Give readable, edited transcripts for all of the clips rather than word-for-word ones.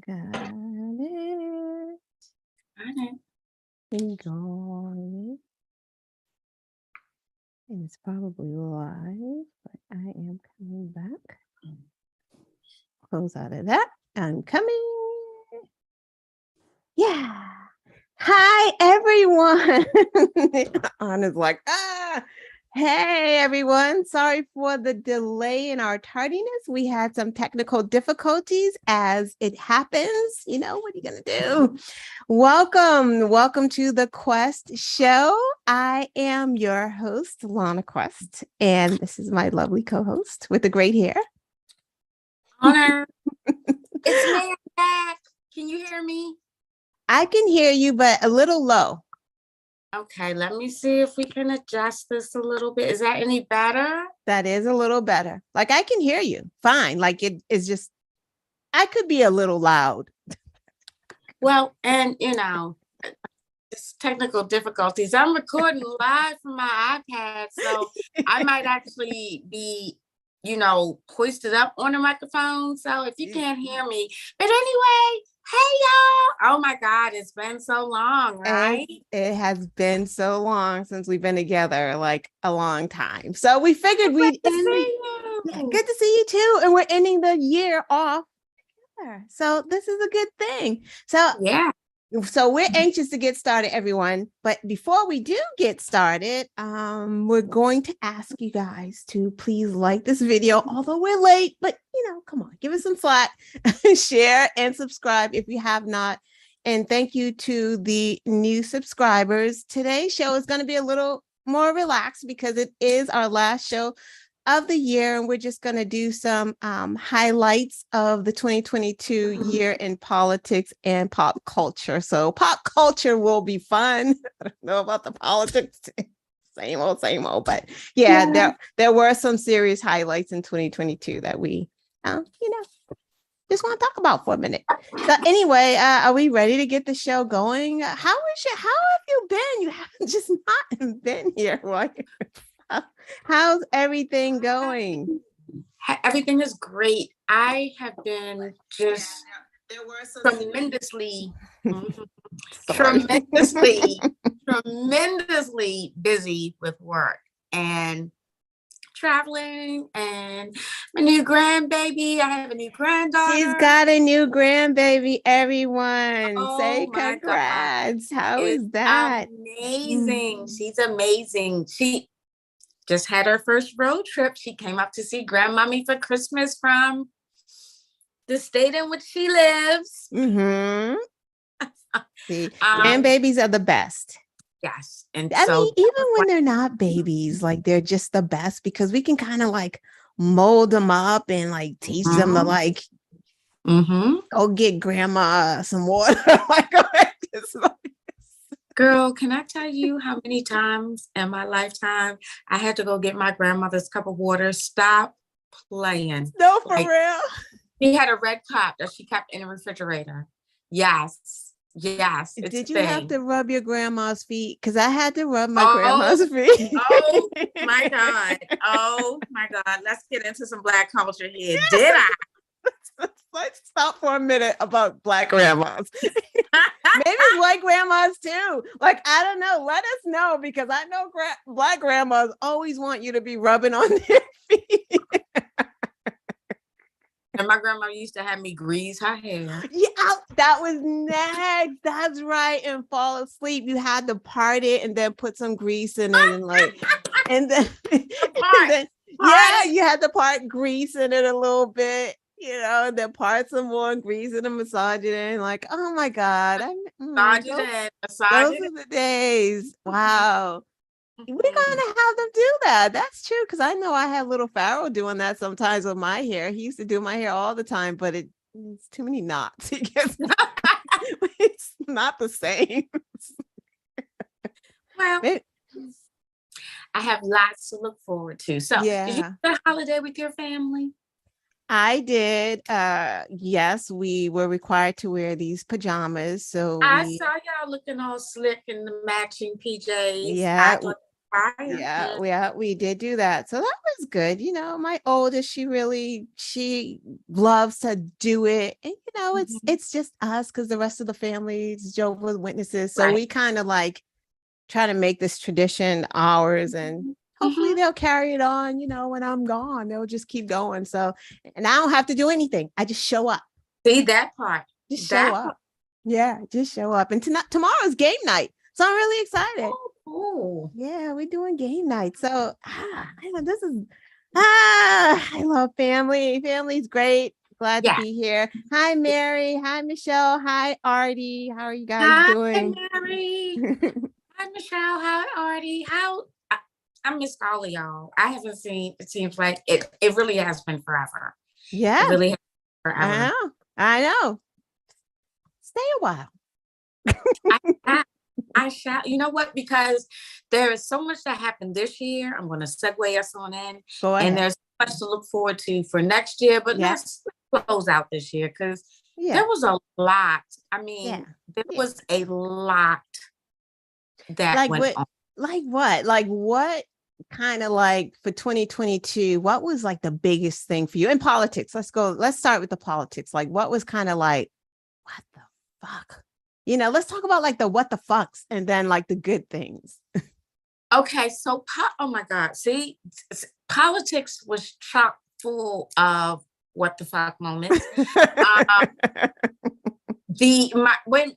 Got it. Got Going. And it's probably live, but I am coming back. Close out of that. I'm coming. Yeah. Hi, everyone. Anna's like, hey, everyone. Sorry for the delay in our tardiness. We had some technical difficulties as it happens. You know, what are you going to do? Welcome to the Quest Show. I am your host, Lana Quest, and this is my lovely co-host with the great hair. Honor. It's me, I'm back. Can you hear me? I can hear you, but a little low. Okay, let me see if we can adjust this a little bit. Is that any better? That is a little better. Like I can hear you fine. Like it is just, I could be a little loud. Well, and it's technical difficulties. I'm recording live from my iPad, so I might actually be, hoisted up on the microphone. So if you can't hear me, but anyway, hey y'all. Oh my God, it's been so long, right? It has been so long since we've been together, like a long time. So we figured we'd good to see you too. And we're ending the year off together. So this is a good thing. So we're anxious to get started, everyone. But before we do get started, we're going to ask you guys to please like this video, although we're late, but come on, give us some slack, share and subscribe if you have not. And thank you to the new subscribers. Today's show is going to be a little more relaxed because it is our last show of the year, and we're just going to do some highlights of the 2022 year in politics and pop culture. So pop culture will be fun. I don't know about the politics. Same old, but there were some serious highlights in 2022 that we just want to talk about for a minute. So anyway, are we ready to get the show going? How have you been? You haven't just not been here. How's everything going? Everything is great. I have been just tremendously busy with work and traveling and my new grandbaby. I have a new granddaughter. She's got a new grandbaby, everyone. Say congrats. How is that? Amazing. She's amazing. She just had her first road trip. She came up to see grandmommy for Christmas from the state in which she lives. Mm-hmm. See, grandbabies are the best. Yes. And I mean, even when they're not babies, like they're just the best because we can kind of like mold them up and like teach them to like go get grandma some water. Girl, can I tell you how many times in my lifetime I had to go get my grandmother's cup of water? Stop playing. No, for real. She had a red cup that she kept in the refrigerator. Yes. Did you have to rub your grandma's feet? Because I had to rub my grandma's feet. Oh my God. Let's get into some Black culture here. Yeah. Did I? Let's stop for a minute about Black grandmas. Maybe white grandmas too. Like, I don't know. Let us know because I know Black grandmas always want you to be rubbing on their feet. And my grandma used to have me grease her hair. Yeah, that was next. That's right. And fall asleep. You had to part it and then put some grease in it and then you had to part grease in it a little bit. And then part some more grease and massage it in. Like, oh my God. Those are the days. Wow. We're going to have them do that. That's true. Because I know I have little Pharaoh doing that sometimes with my hair. He used to do my hair all the time, but it's too many knots. It's not the same. Well, I have lots to look forward to. So did you have a holiday with your family? I did. Yes, we were required to wear these pajamas. So I saw y'all looking all slick in the matching PJs. Yeah. Yeah, we did do that. So that was good. My oldest, she loves to do it. And it's just us because the rest of the family is Jehovah's Witnesses. So we kind of like try to make this tradition ours, and hopefully they'll carry it on, when I'm gone. They'll just keep going. So, and I don't have to do anything. I just show up. See that part. Just show up. Yeah, just show up. And tomorrow's game night. So I'm really excited. Oh, cool. Yeah, we're doing game night. So I love family. Family's great. Glad to be here. Hi, Mary. Hi, Michelle. Hi, Artie. How are you guys doing? Hi, Mary. Hi, Michelle. Hi, Artie. I missed all of y'all. I haven't seen, it seems like it really has been forever. Yeah. It really has been forever. I know. Stay a while. I shall. You know what? Because there is so much that happened this year. I'm going to segue us on in. Go ahead. And there's so much to look forward to for next year. But let's close out this year because there was a lot. I mean, there was a lot that went on. Like what? Like what kind of like for 2022, what was like the biggest thing for you in politics? Let's start with the politics. Like what was kind of like, what the fuck? Let's talk about like the what the fucks and then like the good things. Okay, so oh my God, see, politics was chock full of what the fuck moments.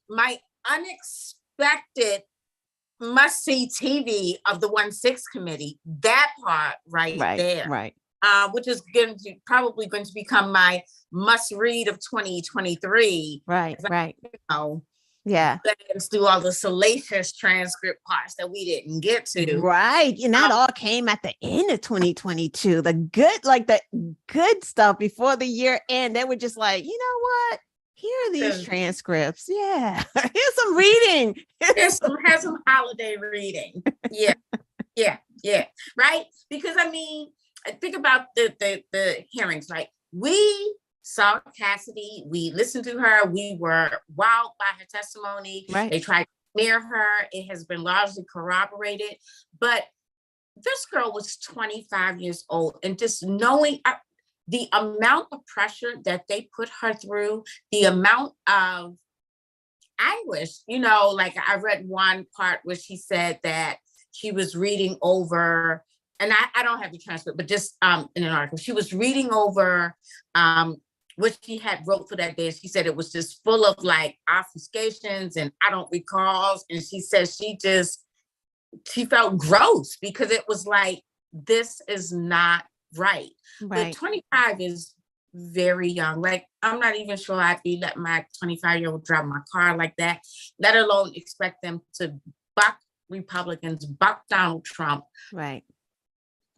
My unexpected must-see TV of the 1-6 committee, that part right there, which is probably going to become my must-read of 2023. Right. Yeah. Let's do all the salacious transcript parts that we didn't get to. Right. And that all came at the end of 2022. The good stuff before the year end. They were just like, you know what? Here are these transcripts. Yeah. Here's some reading. Here's some holiday reading. Yeah. Right? Because I mean, think about the hearings, right? We saw Cassidy, we listened to her, we were wowed by her testimony. Right. They tried to smear her. It has been largely corroborated. But this girl was 25 years old, and just knowing the amount of pressure that they put her through, the amount of anguish, like I read one part where she said that she was reading over, and I don't have the transcript, but just in an article, she was reading over what she had wrote for that day. She said it was just full of like obfuscations and I don't recall. And she said she felt gross because it was like, this is not right. But 25 is very young. Like, I'm not even sure I'd be letting my 25-year-old drive my car like that, let alone expect them to buck Republicans, buck Donald Trump. Right.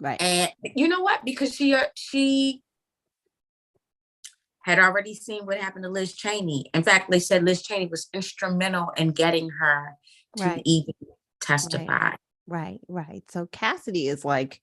And you know what? Because she had already seen what happened to Liz Cheney. In fact, they said Liz Cheney was instrumental in getting her to even testify. Right. So Cassidy is like,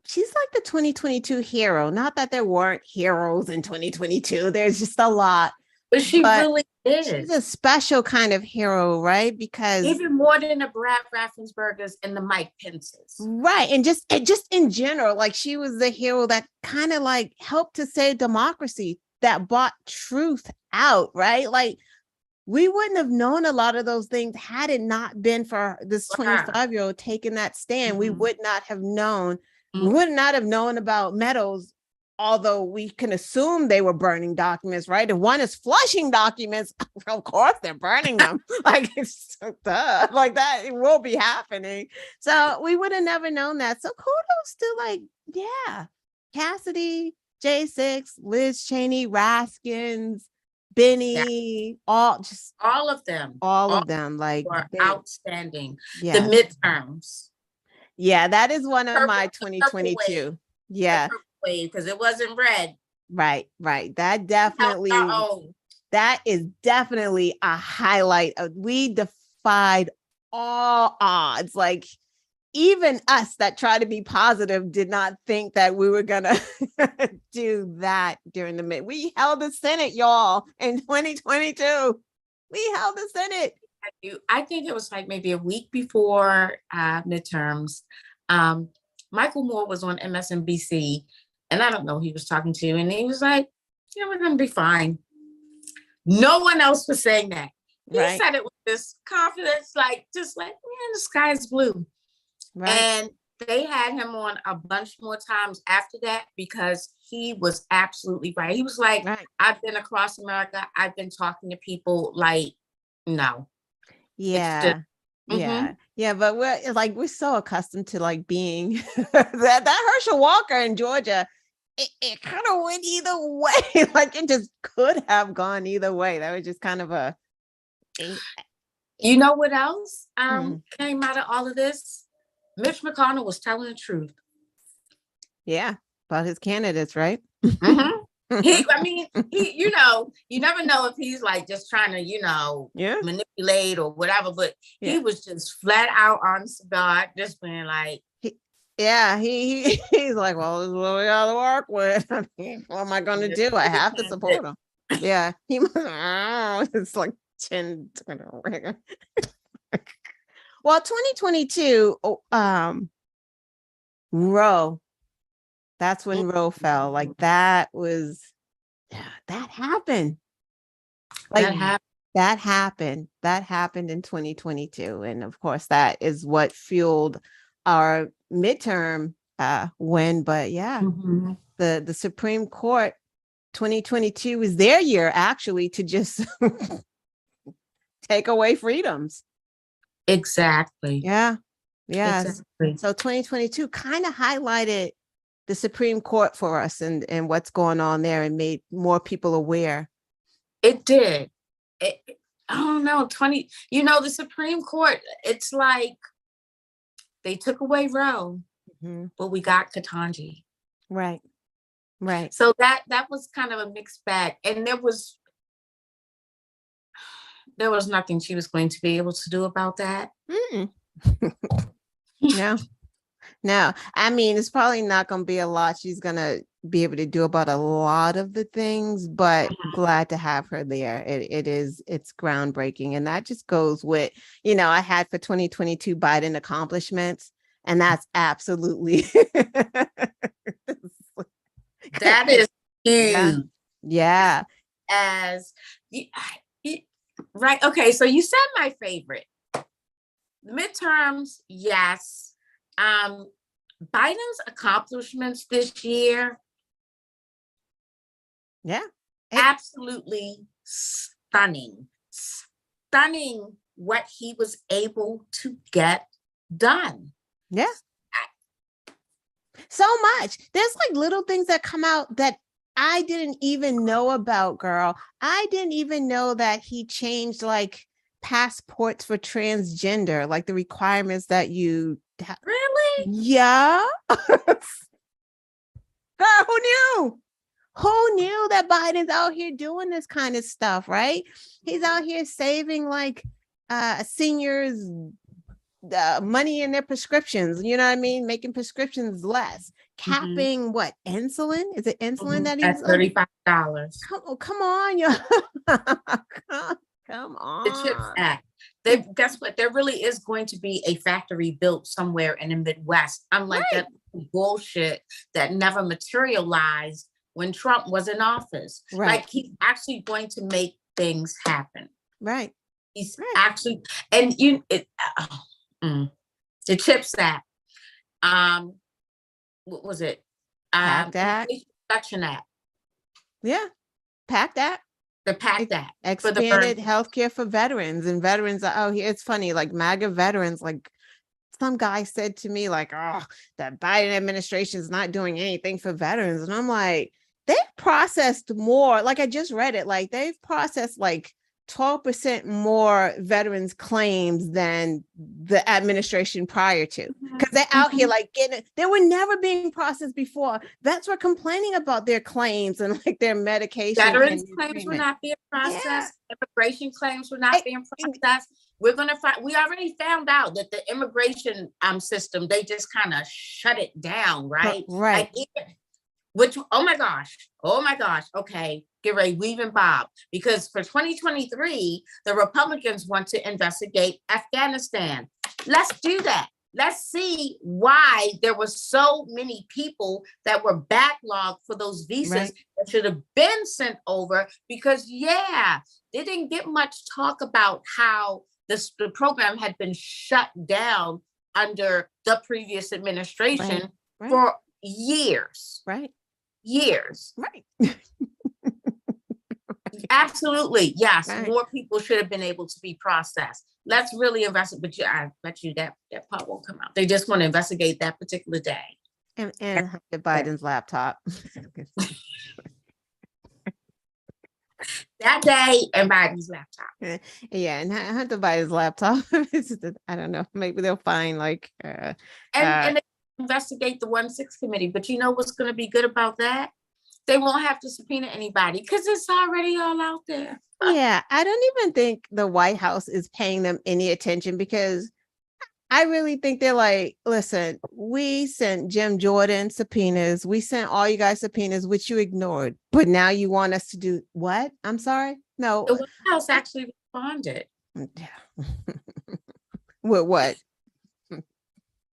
she's like the 2022 hero. Not that there weren't heroes in 2022. There's just a lot. But she really is. She's a special kind of hero, right? Because even more than the Brad Raffenspergers and the Mike Pences. Right. And just in general, like she was the hero that kind of like helped to save democracy, that brought truth out, right? Like we wouldn't have known a lot of those things had it not been for this 25-year-old taking that stand. Mm-hmm. We would not have known. Mm-hmm. We would not have known about Meadows, although we can assume they were burning documents, right? If one is flushing documents, of course they're burning them. Like it's like that, it will be happening. So we would have never known that. So kudos to Cassidy, J6, Liz Cheney, Raskins, Benny, all of them. All of them like were outstanding. Yeah. The midterms. Yeah, that is one of my 2022. Yeah. Because it wasn't red. Right. That definitely that is definitely a highlight of we defied all odds. Like even us that try to be positive did not think that we were gonna do that during the mid. We held the Senate, y'all, in 2022. We held the Senate. I think it was like maybe a week before midterms. Michael Moore was on MSNBC, and I don't know who he was talking to, and he was like, we're going to be fine. No one else was saying that. He said it with this confidence, just like, the sky is blue. Right. And they had him on a bunch more times after that because he was absolutely right. He was like, I've been across America. I've been talking to people no. Yeah. Yeah. But we're so accustomed to being that Herschel Walker in Georgia. It kind of went either way. It just could have gone either way. That was just kind of you know what else came out of all of this? Mitch McConnell was telling the truth. Yeah, about his candidates, right? Mm-hmm. He, you never know if he's just trying to, manipulate or whatever, but he was just flat out honest about just being like, he's like, well, this is what we got to work with. What am I going to do? I have to support him. Yeah, he it's like 10. Well, 2022, Roe. That's when Roe fell. That happened. That happened in 2022. And of course, that is what fueled our midterm win. But the Supreme Court, 2022 was their year actually to just take away freedoms. Exactly. Yeah. Exactly. So 2022 kind of highlighted the Supreme Court for us and what's going on there and made more people aware. It did. I don't know, the Supreme Court, it's like they took away Roe, but we got Ketanji. Right. So that was kind of a mixed bag. And there was nothing she was going to be able to do about that. No. I mean, it's probably not going to be a lot she's going to be able to do about a lot of the things, but glad to have her there. It's groundbreaking. And that just goes with, I had for 2022 Biden accomplishments, and that's absolutely. That is huge. Yeah. Right. Okay. So you said my favorite. Midterms, yes. Biden's accomplishments this year. Yeah. Absolutely stunning. Stunning what he was able to get done. Yeah. So much. There's little things that come out that I didn't even know about, girl. I didn't even know that he changed passports for transgender, the requirements that you Really? Yeah. Girl, who knew that Biden's out here doing this kind of stuff, right? He's out here saving seniors money in their prescriptions, you know what I mean? Making prescriptions less, capping what, insulin? Is it insulin that he's at $35? Come on, yo. Come on. The CHIPS Act. Guess what? There really is going to be a factory built somewhere in the Midwest. Unlike that bullshit that never materialized when Trump was in office. Right. He's actually going to make things happen. Right. He's actually, and the CHIPS Act. What was it? PACT Act. Production Act. Yeah. PACT Act. The PACT Act. Expanded healthcare for veterans, and veterans are it's funny, MAGA veterans, some guy said to me, the Biden administration is not doing anything for veterans. And I'm like, they've processed more. I just read it, they've processed 12% more veterans claims than the administration prior to, because they're out here getting it. They were never being processed before. Vets were complaining about their claims and their medication. Veterans claims were not being processed. Immigration claims were not being processed. We already found out that the immigration system, they just kind of shut it down, right? Right. Which, oh my gosh. Okay. get ready, weave and bob, because for 2023, the Republicans want to investigate Afghanistan. Let's do that. Let's see why there were so many people that were backlogged for those visas that should have been sent over, because they didn't get much talk about how the program had been shut down under the previous administration for years. Years. Absolutely. Yes. More people should have been able to be processed. Let's really investigate. But I bet you that part won't come out. They just want to investigate that particular day. And Hunter Biden's laptop. That day and Biden's laptop. Yeah, and Hunter Biden's laptop. I don't know. Maybe they'll find and they investigate the 1-6 committee. But you know what's going to be good about that? They won't have to subpoena anybody because it's already all out there. Yeah, I don't even think the White House is paying them any attention, because I really think they're like, listen, we sent Jim Jordan subpoenas. We sent all you guys subpoenas, which you ignored. But now you want us to do what? I'm sorry? No. The White House actually responded. Yeah. With what?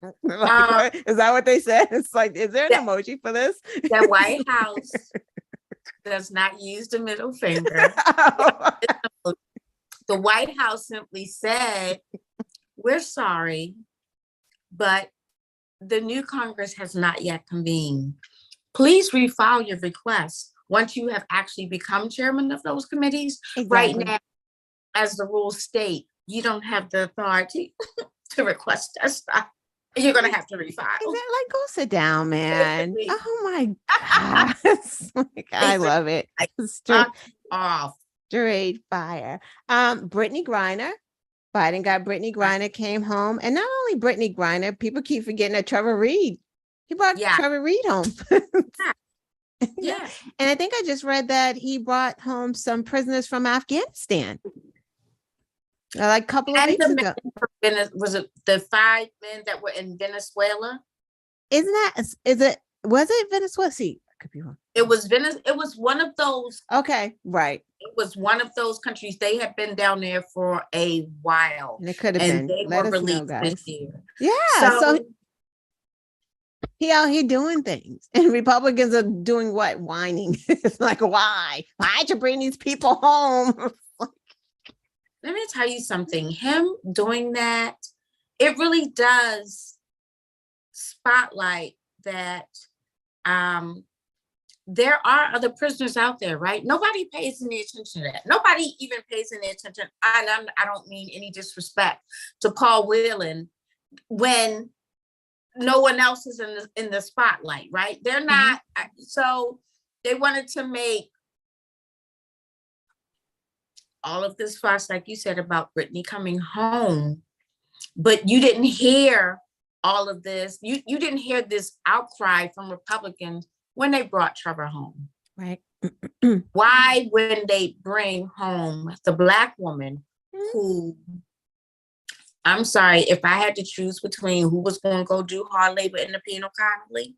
Is that what they said? It's like, is there an emoji for this? The White House does not use the middle finger. The White House simply said, we're sorry, but the new Congress has not yet convened. Please refile your request once you have actually become chairman of those committees. Right now, as the rules state, you don't have the authority to request that stuff. You're going to have to refile. Like, go sit down, man. Oh my God. I love it. Straight fire. Brittany Griner. Biden got Brittany Griner, came home. And not only Brittany Griner, people keep forgetting that Trevor Reed. He brought Trevor Reed home. Yeah. And I think I just read that he brought home some prisoners from Afghanistan. Like a couple of weeks ago. Was it the 5 men that were in Venezuela? Was it Venezuela? See, I could be wrong. It was one of those. Okay, right. It was one of those countries. They had been down there for a while. And it could have been. They were released this year. Yeah. So he out here doing things. And Republicans are doing what? Whining. It's like, why? Why'd you bring these people home? Let me tell you something. Him doing that, it really does spotlight that there are other prisoners out there, right? Nobody pays any attention to that. Nobody even pays any attention. I don't mean any disrespect to Paul Whelan when no one else is in the spotlight, right? They're not. So they wanted to make all of this fuss, like you said, about Brittany coming home, but you didn't hear all of this. You didn't hear this outcry from Republicans when they brought Trevor home. Right. Why, when they bring home the Black woman who, I'm sorry, if I had to choose between who was going to go do hard labor in the penal colony,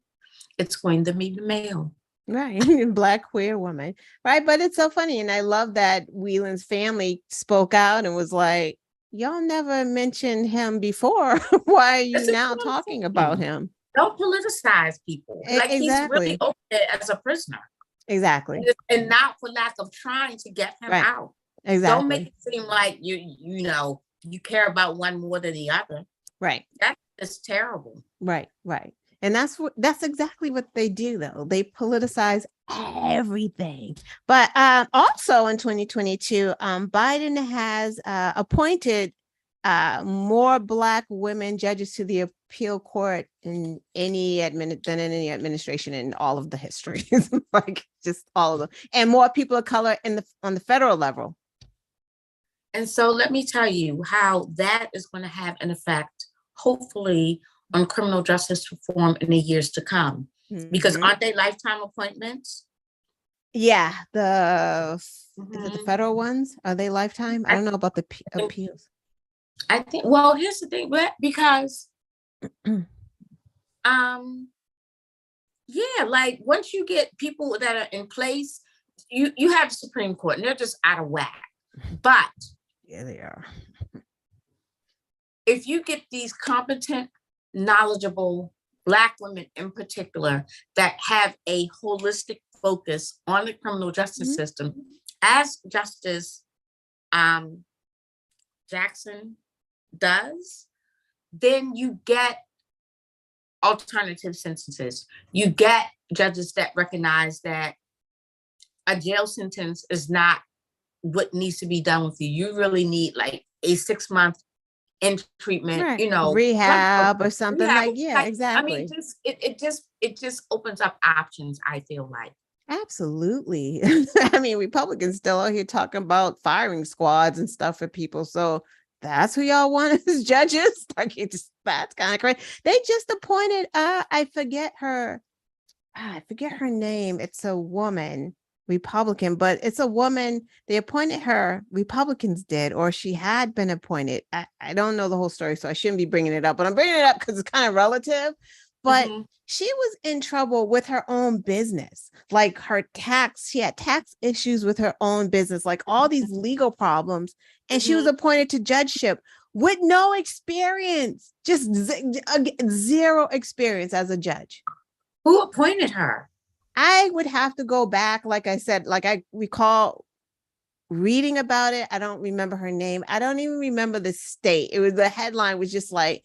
it's going to be the male. Right. Black queer woman. Right. But it's so funny. And I love that Whelan's family spoke out and was like, y'all never mentioned him before. Why are you now talking about him? Don't politicize people. Like he's really over there as a prisoner. Exactly. And not for lack of trying to get him out. Exactly. Don't make it seem like you care about one more than the other. Right. That's terrible. Right. And that's exactly what they do, though. They politicize everything. But also in 2022, Biden has appointed more Black women judges to the appeal court in any administration in all of the history. Like just all of them, and more people of color on the federal level. And so let me tell you how that is going to have an effect, hopefully, on criminal justice reform in the years to come. Because aren't they lifetime appointments? Yeah, is it the federal ones? Are they lifetime? I don't know about the appeals. I think, well, here's the thing, because like once you get people that are in place, you have the Supreme Court, and they're just out of whack. But yeah, they are. If you get these competent, knowledgeable Black women in particular that have a holistic focus on the criminal justice system, as Justice Jackson does, then you get alternative sentences. You get judges that recognize that a jail sentence is not what needs to be done with you. You really need like a 6-month in treatment, right. Rehab or something like, yeah, exactly. I mean, it just opens up options, I feel like. Absolutely. I mean, Republicans still out here talking about firing squads and stuff for people. So that's who y'all want as judges? Like, that's kind of crazy. They just appointed, I forget her name. It's a woman, Republican, but it's a woman. They appointed her, Republicans did, or she had been appointed. I don't know the whole story, so I shouldn't be bringing it up, but I'm bringing it up because it's kind of relative. But she was in trouble with her own business, like she had tax issues with her own business, like all these legal problems. And she was appointed to judgeship with no experience, just zero experience as a judge. Who appointed her? I would have to go back. Like I said, like I recall reading about it. I don't remember her name. I don't even remember the state. It was, the headline was just like,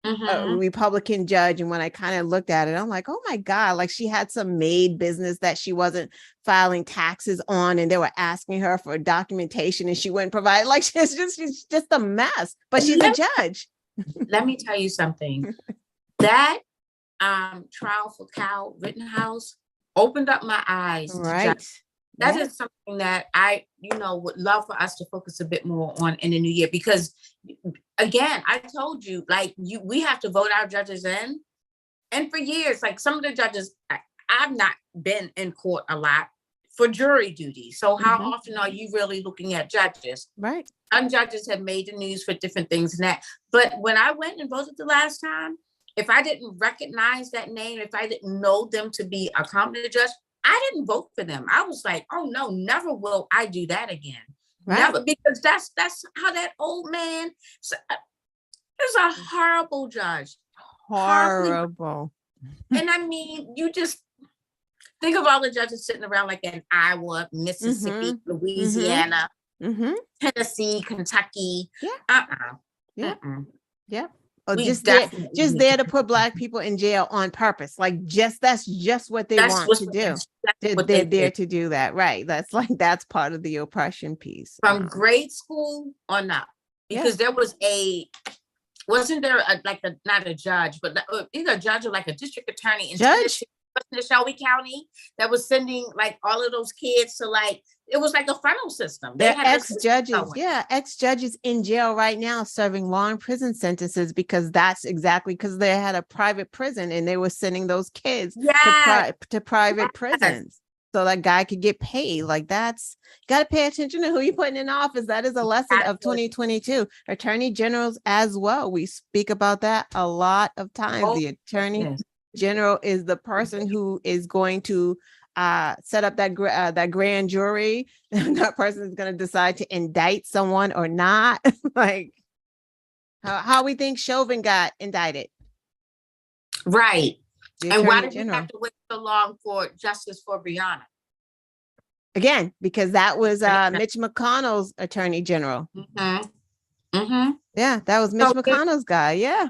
a Republican judge. And when I kind of looked at it, I'm like, oh my God, like she had some maid business that she wasn't filing taxes on, and they were asking her for documentation and she wouldn't provide. Like she's just a mess, but she's a judge. Let me tell you something. That trial for Cal Rittenhouse opened up my eyes. Right. That is something that I, would love for us to focus a bit more on in the new year, because again, I told you, like we have to vote our judges in. And for years, like some of the judges, I've not been in court a lot for jury duty. So how often are you really looking at judges? Right. Some judges have made the news for different things and that. But when I went and voted the last time, if I didn't recognize that name, if I didn't know them to be a competent judge, I didn't vote for them. I was like, oh no, never will I do that again. Right. Never, because that's how that old man is a horrible judge. Horrible. And I mean, you just think of all the judges sitting around like in Iowa, Mississippi, Louisiana, Tennessee, Kentucky. Yeah. Yep. Oh, just there to put Black people in jail on purpose. Like that's just what they want to do. They're there to do that. Right. That's part of the oppression piece. From grade school on up. Because there was wasn't there not a judge, but either a judge or like a district attorney in Shelby County that was sending like all of those kids to it was like a funnel system. They're ex-judges in jail right now serving long prison sentences because they had a private prison and they were sending those kids to private prisons so that guy could get paid. Like got to pay attention to who you're putting in office. That is a lesson of 2022. Attorney generals as well. We speak about that a lot of times. The attorney general is the person who is going to set up that grand jury. That person is going to decide to indict someone or not. Like how we think Chauvin got indicted. Right. And why did we have to wait so long for justice for Breonna? Again, because that was Mitch McConnell's attorney general. Yeah, that was Mitch McConnell's guy. Yeah.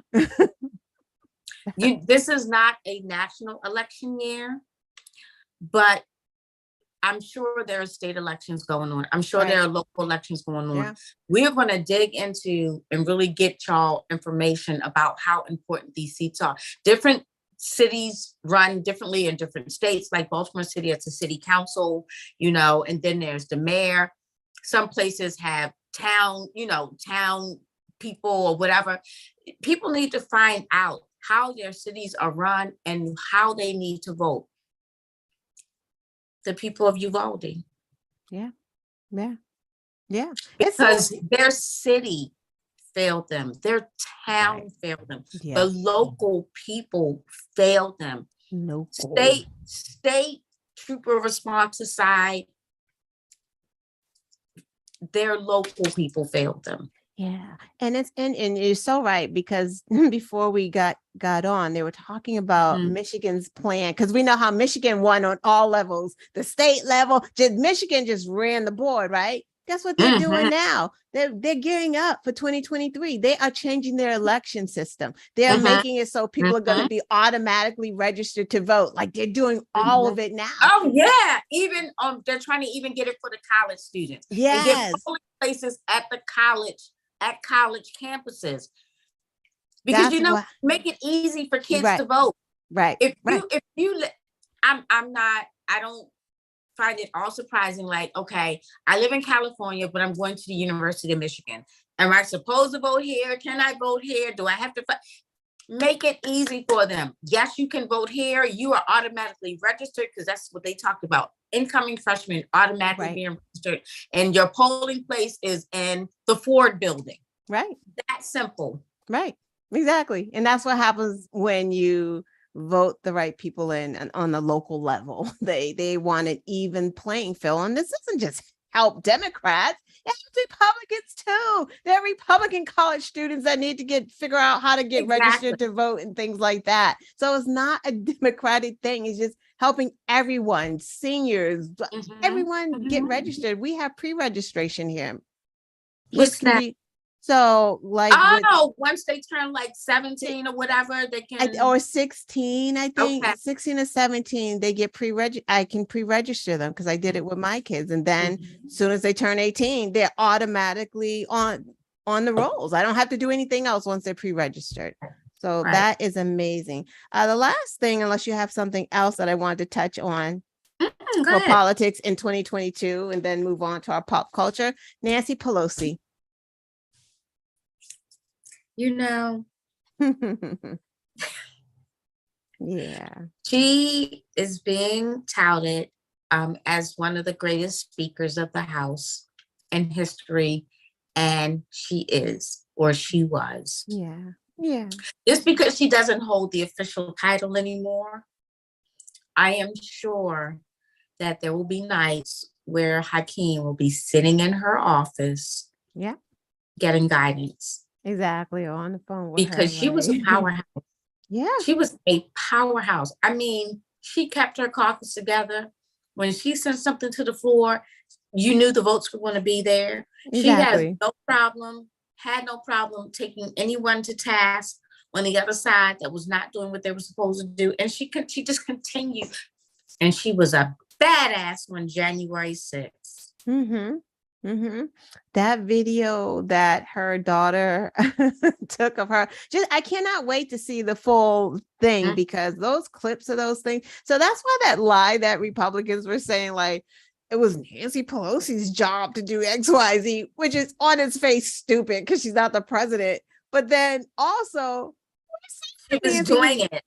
This is not a national election year, but I'm sure there are state elections going on. I'm sure there are local elections going on. Yeah. We're going to dig into and really get y'all information about how important these seats are. Different cities run differently in different states. Like Baltimore City, it's a city council, and then there's the mayor. Some places have town people or whatever. People need to find out how their cities are run and how they need to vote. The people of Uvalde. Yeah. Because their city failed them. Their town failed them. Yeah. The local people failed them. State super responsive side, their local people failed them. Yeah. And and you're so right, because before we got on, they were talking about Michigan's plan, because we know how Michigan won on all levels, the state level. Michigan just ran the board, right? Guess what they're doing now? They're gearing up for 2023. They are changing their election system. They're making it so people are going to be automatically registered to vote. Like, they're doing all of it now. Oh yeah, even they're trying to even get it for the college students. Yes, and get polling places at college campuses, because make it easy for kids to vote. Right. If you, I don't find it all surprising. Like, okay, I live in California, but I'm going to the University of Michigan. Am I supposed to vote here? Can I vote here? Do I have to? Make it easy for them. Yes, you can vote here. You are automatically registered, because that's what they talked about. Incoming freshmen automatically being registered, and your polling place is in the Ford building. Right. That's simple. Right. Exactly. And that's what happens when you vote the right people in on the local level. They want an even playing field. And this doesn't just help Democrats, it helps Republicans too. There are Republican college students that need to figure out how to get registered to vote and things like that. So it's not a Democratic thing. It's just helping everyone, seniors, everyone get registered. We have pre-registration here. What's that? So like, once they turn like 17 or whatever, they can, or 16, I think 16 or 17, they get I can pre-register them, because I did it with my kids. And then as soon as they turn 18, they're automatically on the rolls. I don't have to do anything else once they're pre-registered. So that is amazing. The last thing, unless you have something else that I wanted to touch on for politics in 2022, and then move on to our pop culture, Nancy Pelosi. Yeah, she is being touted as one of the greatest speakers of the House in history, and she is, or she was. Yeah. Just because she doesn't hold the official title anymore, I am sure that there will be nights where Hakeem will be sitting in her office, getting guidance. Exactly, on the phone with because her, she was a powerhouse. She was a powerhouse. I mean, she kept her caucus together. When she sent something to the floor, you knew the votes were going to be there. Exactly. She had no problem taking anyone to task on the other side that was not doing what they were supposed to do. And she just continued. And she was a badass on January 6th. That video that her daughter took of her, I cannot wait to see the full thing, because those clips of those things. So that's why that lie that Republicans were saying, like, it was Nancy Pelosi's job to do XYZ, which is on its face stupid, because she's not the president. But then also, she was doing it.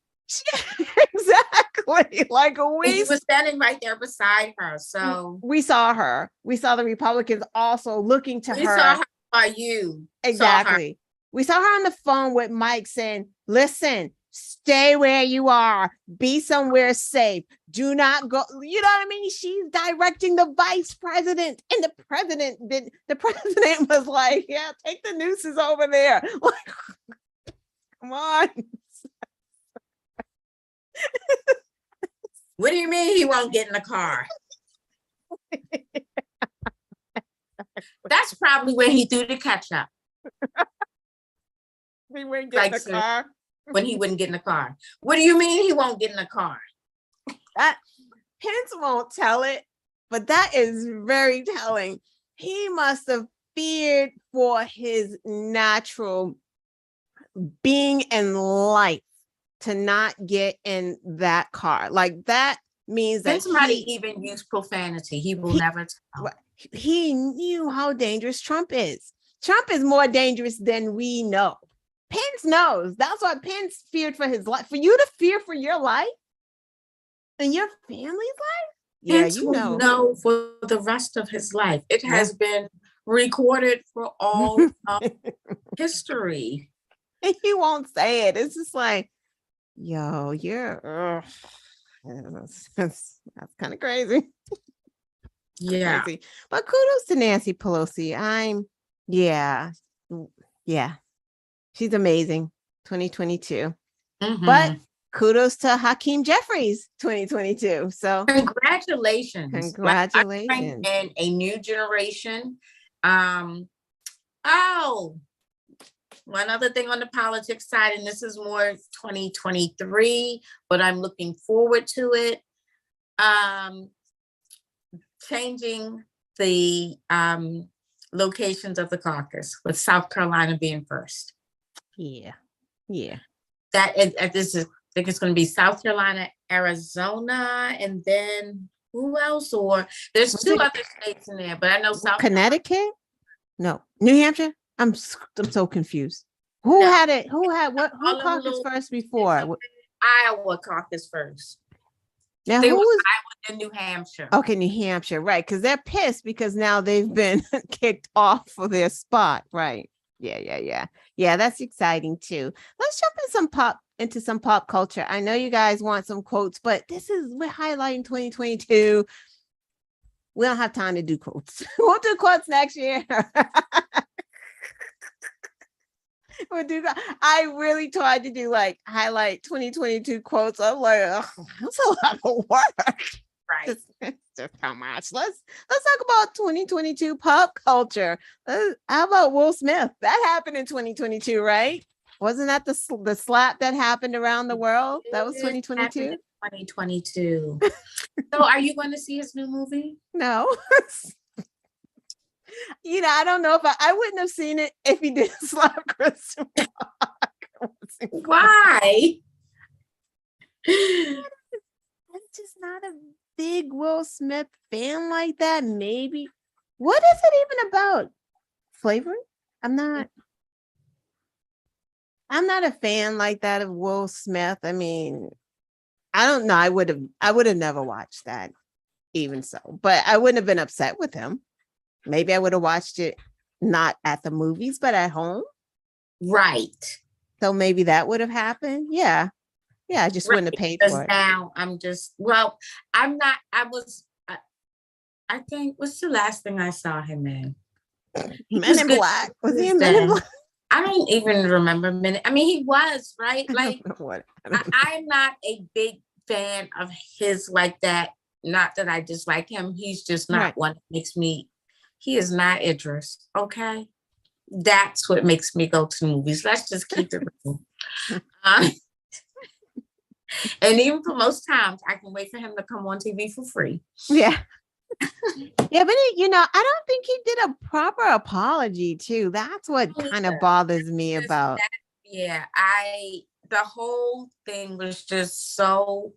Exactly. Like, he was standing right there beside her. So we saw her. We saw the Republicans also looking to her. We saw her by you. Exactly. We saw her on the phone with Mike saying, listen, stay where you are. Be somewhere safe. Do not go. You know what I mean? She's directing the vice president. And the president was like, yeah, take the nooses over there. Like, come on. What do you mean he won't get in the car? That's probably when he threw the ketchup. He wouldn't get in the car. When he wouldn't get in the car. What do you mean he won't get in the car? That Pence won't tell it, but that is very telling. He must have feared for his natural being and life to not get in that car. Like, that means that somebody even use profanity. He will never tell. He knew how dangerous Trump is. Trump is more dangerous than we know. Pence knows. That's why Pence feared for his life. For you to fear for your life and your family's life? Pence will know for the rest of his life. It has been recorded for all of history. And he won't say it. It's just like, yo, you're That's kind of crazy. Yeah. Crazy. But kudos to Nancy Pelosi. Yeah, she's amazing. 2022. But kudos to Hakeem Jeffries 2022. So congratulations. Congratulations. And a new generation. One other thing on the politics side, and this is more 2023, but I'm looking forward to it. Changing the locations of the caucus, with South Carolina being first. Yeah. This is, I think it's going to be South Carolina, Arizona, and then who else? Or there's two other states in there, but I know South Connecticut. No, New Hampshire. I'm so confused. Who had it? Who caucus first before? Iowa caucus first. Now who was Iowa and New Hampshire? Okay, New Hampshire, right? Because they're pissed because now they've been kicked off for their spot, right? Yeah. That's exciting too. Let's jump into some pop culture. I know you guys want some quotes, but we're highlighting 2022. We don't have time to do quotes. We'll do quotes next year. I really tried to do highlight 2022 quotes. I'm like, that's a lot of work. Right. Just how much. Let's talk about 2022 pop culture. How about Will Smith? That happened in 2022, right? Wasn't that the slap that happened around the world? That was 2022. 2022. So are you going to see his new movie? No. I don't know if I wouldn't have seen it if he didn't slap Chris Rock. Why? I'm just not a big Will Smith fan like that. Maybe. What is it even about? Slavery? I'm not a fan like that of Will Smith. I mean, I don't know. I would have never watched that, even so. But I wouldn't have been upset with him. Maybe I would have watched it not at the movies, but at home. Right. So maybe that would have happened. Yeah. I just wouldn't have paid for it. Now I think, what's the last thing I saw him in? Men in Black. Was he in Men in Black? I don't even remember he was, right? Like, I'm not a big fan of his like that. Not that I dislike him. He's just not one that makes me. He is not Idris. Okay. That's what makes me go to movies. Let's just keep it real. And even for most times, I can wait for him to come on TV for free. Yeah. Yeah, but I don't think he did a proper apology too. That's what kind of bothers me about. The whole thing was just so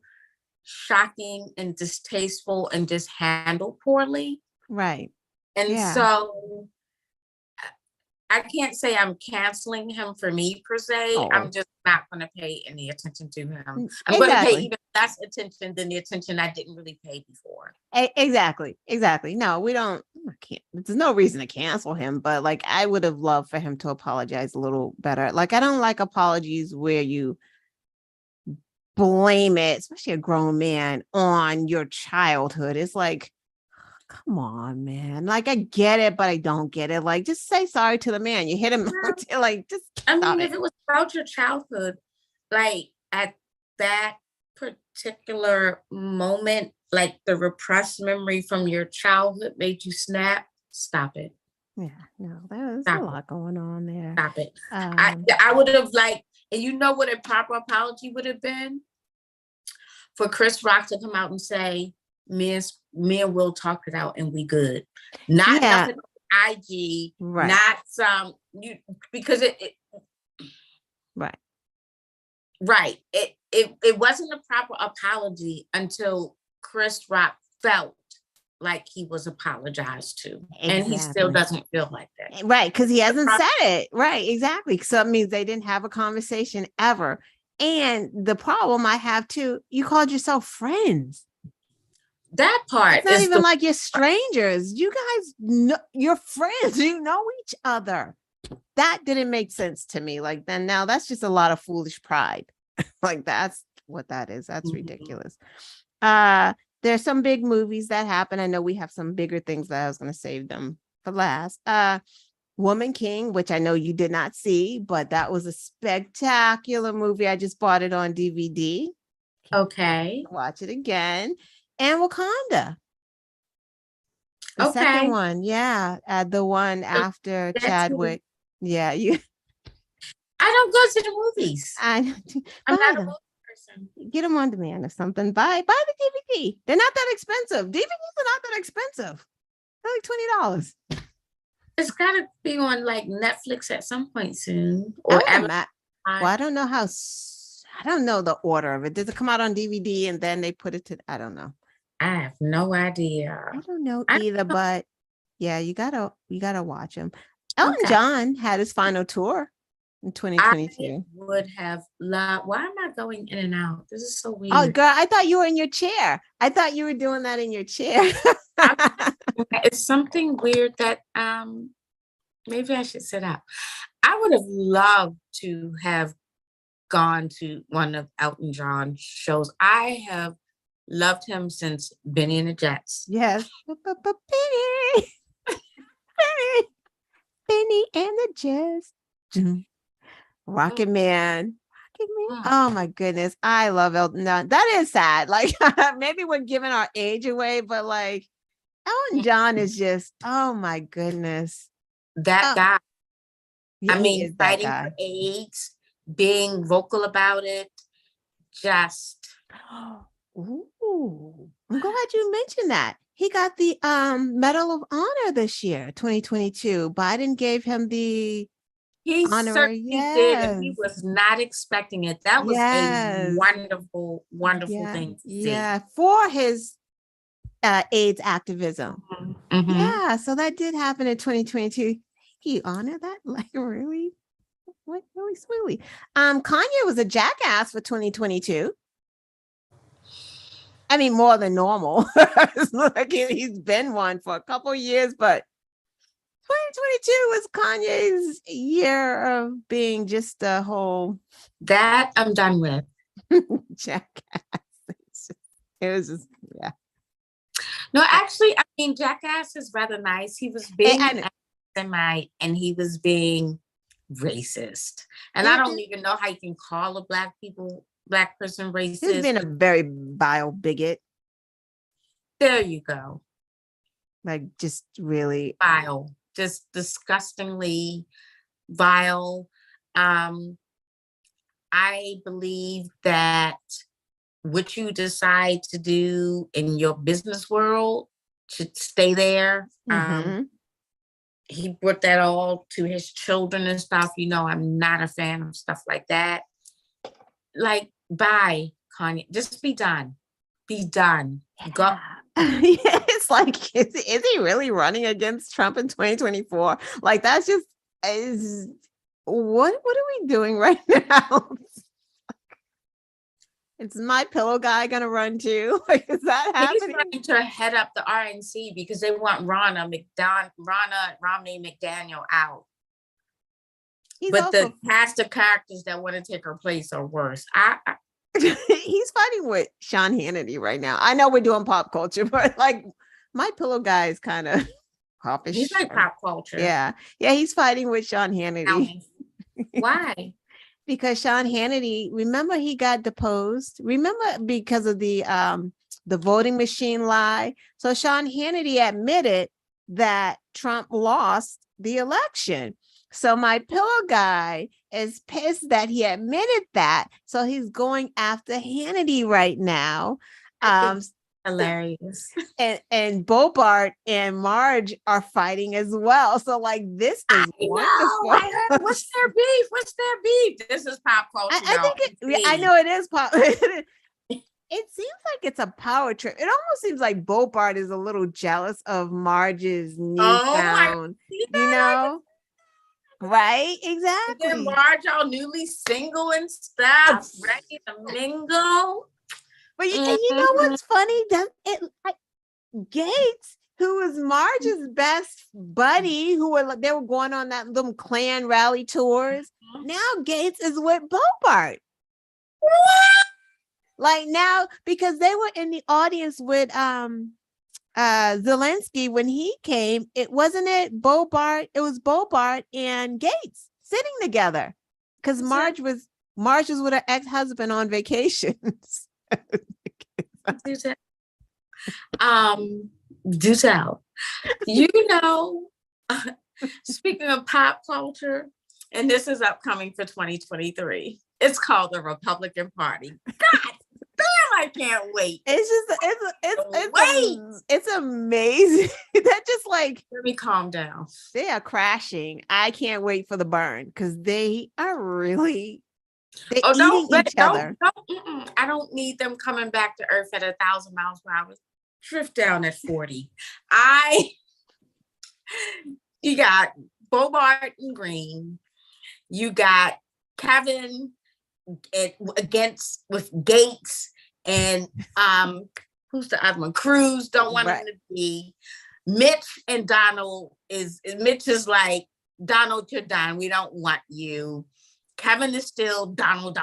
shocking and distasteful and just handled poorly. Right. And so I can't say I'm canceling him for me per se. I'm just not going to pay any attention to him. I'm going to pay even less attention than the attention I didn't really pay before. Exactly. No, we don't. There's no reason to cancel him, but I would have loved for him to apologize a little better. I don't like apologies where you blame it, especially a grown man, on your childhood. It's like, come on, man. I get it, but I don't get it. Just say sorry to the man. You hit him. If it was about your childhood, at that particular moment, the repressed memory from your childhood made you snap, stop it. Yeah, no, there's a lot going on there. Stop it. I would have and you know what a proper apology would have been? For Chris Rock to come out and say, me and Will talked it out and we good. Not nothing on IG, right. Not some because it right. Right. It wasn't a proper apology until Chris Rock felt like he was apologized to. Exactly. And he still doesn't feel like that. Right, because he hasn't said it. Right, exactly. So it means they didn't have a conversation ever. And the problem I have too, you called yourself friends. That part. It's not even like you're strangers. You guys know you're friends. You know each other. That didn't make sense to me. Now that's just a lot of foolish pride. what that is. That's Mhm. ridiculous. There's some big movies that happen. I know we have some bigger things that I was going to save them for last. Woman King, which I know you did not see, but that was a spectacular movie. I just bought it on DVD. Okay. Watch it again. And Wakanda, the second Okay. one. Yeah, the one after That too. Chadwick. Yeah, you. I don't go to the movies. I I'm buy not a them. movie person. Get them on demand or something. Buy the DVD. They're not that expensive. DVDs are not that expensive. They're like $20. It's gotta be on like Netflix at some point soon, I or would Amazon. imagine. Well, I don't know I don't know the order of it. Does it come out on DVD and then they put it to? I don't know. I have no idea. I don't know I either, but yeah, you gotta watch them. Elton Okay. John had his final tour in I 2022. would have loved. Why am I going in and out? This is so Oh, weird. girl, I thought you were in your chair. I thought you were doing that in your chair. It's something weird that maybe I should sit up. I would have loved to have gone to one of Elton John's shows. I have loved him since Benny and the Jets. Yes. Penny, Penny, Penny and the Jets. Rocket Man. Oh my goodness. I love Elton John. That is sad. Like maybe we're giving our age away, but like Elton John is just, oh my goodness. That Oh, guy. yeah, I he mean, is that fighting guy. for AIDS, being vocal about it, just Ooh, I'm glad you mentioned that. He got the Medal of Honor this year, 2022. Biden gave him the he honorary. certainly did, and Yes. he was not expecting it. That was a Yes. wonderful, wonderful Yeah. thing to see. Yeah. For his AIDS activism. Mhm. Yeah. So that did happen in 2022. Thank you, Honor. That like really, like really sweetly. Kanye was a jackass for 2022. I mean, more than normal. It's like he's been one for a couple of years, but 2022 was Kanye's year of being just a whole That I'm done with. jackass. It was just, yeah. No, actually, I mean, Jackass is rather nice. He was being an Semite, and he was being racist. And I don't even know how you can call a black person racist. He's been a very vile bigot. There you go. Like just really vile, just disgustingly vile. I believe that what you decide to do in your business world should stay there. He brought that all to his children and stuff. You know, I'm not a fan of stuff like that. Like, bye, Kanye. Just be done. Be done. Go. It's like, is he really running against Trump in 2024? Like, that's just is what are we doing right now? Is my pillow guy gonna run too? Like, is that happening? He's running to head up the RNC because they want Ronna Romney McDaniel out. But the cast of characters that want to take her place are worse. He's fighting with Sean Hannity right now. I know we're doing pop culture, but like my pillow guy is kind of popish. He's like pop culture. Yeah. He's fighting with Sean Hannity. Why? Because Sean Hannity, remember he got deposed. Remember because of the voting machine lie. So Sean Hannity admitted that Trump lost the election. So my pillow guy is pissed that he admitted that. So he's going after Hannity right now. Hilarious. And Bobart and Marge are fighting as well. So like this is wonderful. I heard, what's their beef? This is pop culture. I know it is pop. It seems like it's a power trip. It almost seems like Bobart is a little jealous of Marge's newfound, you know. Right, exactly. And then Marge all newly single and stuff, ready to mingle. But you know what's funny? Gates, who was Marge's best buddy, they were going on them clan rally tours. Now Gates is with Bobart. What? Like now, because they were in the audience with Zelensky when he came, it wasn't it Bobart, it was Bobart and Gates sitting together because Marge was with her ex-husband on vacations. Do tell. You know, speaking of pop culture, and this is upcoming for 2023. It's called the Republican Party. God damn, I can't wait. It's amazing. That just like, let me calm down. They are crashing. I can't wait for the burn because they are really eating each other. I don't need them coming back to Earth at 1,000 miles per hour. Drift down at 40. You got Bobart and Green. You got Kevin with Gates and who's the other one? Cruz. Don't want him to be. Mitch and Donald Mitch is like, Donald, you're done. We don't want you. Kevin is still Donald.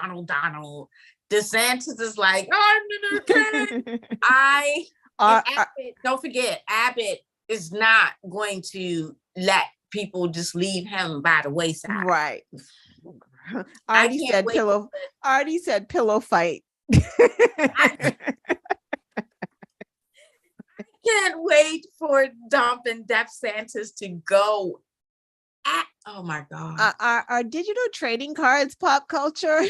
DeSantis is like, okay. Abbott, don't forget, Abbott is not going to let people just leave him by the wayside. Right. Already said pillow fight. I can't wait for Dump and DeSantis to go at, oh my God. Are digital trading cards pop culture?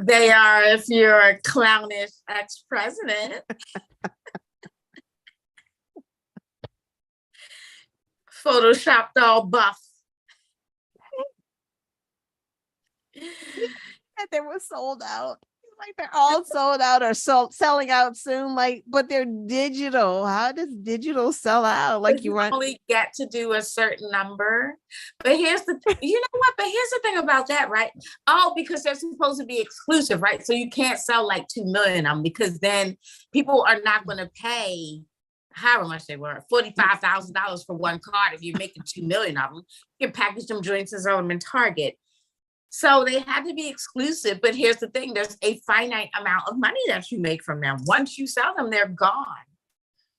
They are if you're a clownish ex-president. Photoshopped all buff. They were sold out. Like they're all sold out or selling out soon. Like, but they're digital. How does digital sell out? Like you only get to do a certain number. But here's the thing about that, right? Oh, because they're supposed to be exclusive, right? So you can't sell like 2 million of them because then people are not going to pay however much they were, $45,000 for one card. If you're making 2 million of them, you can package them joints and sell them in Target. So they had to be exclusive, but here's the thing, there's a finite amount of money that you make from them. Once you sell them, they're gone.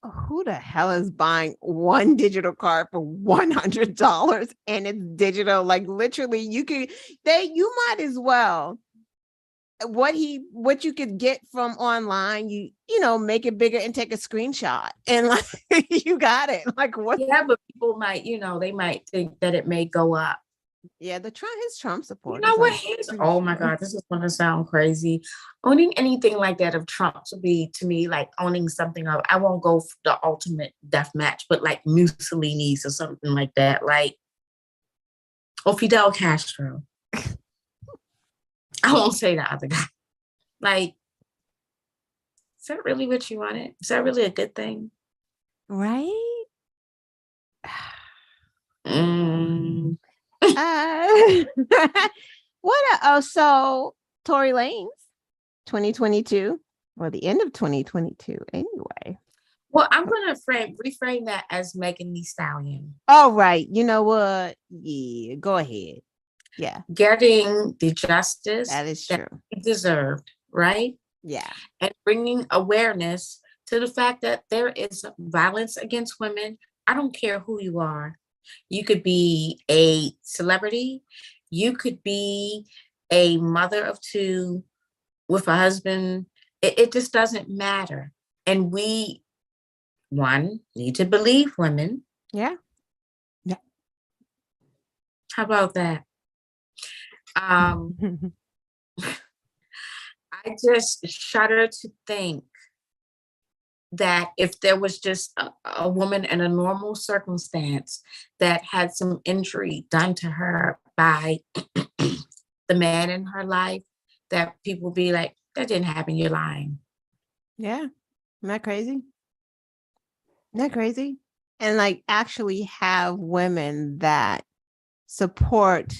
Who the hell is buying one digital card for $100 and it's digital? Like literally you might as well, what you could get from online, you make it bigger and take a screenshot and like you got it. Like what? Yeah, but people might, they might think that it may go up. Yeah, his Trump support. You know what? Oh my God, this is going to sound crazy. Owning anything like that of Trump's would be to me like owning something of, I won't go for the ultimate death match, but like Mussolini's or something like that, like or Fidel Castro. I won't say the other guy. Like, is that really what you wanted? Is that really a good thing? Right? So Tory Lanez 2022 or the end of 2022 anyway. Well, I'm going to reframe that as Megan Thee Stallion. Oh, right. You know what? Yeah, go ahead. Yeah. Getting the justice that is true he deserved, right? Yeah. And bringing awareness to the fact that there is violence against women. I don't care who you are. You could be a celebrity. You could be a mother of two with a husband. It just doesn't matter. And we, need to believe women. Yeah. Yeah. How about that? I just shudder to think that if there was just a woman in a normal circumstance that had some injury done to her by the man in her life, that people would be like, that didn't happen, you're lying. Yeah. Isn't that crazy? Isn't that crazy? And like actually have women that support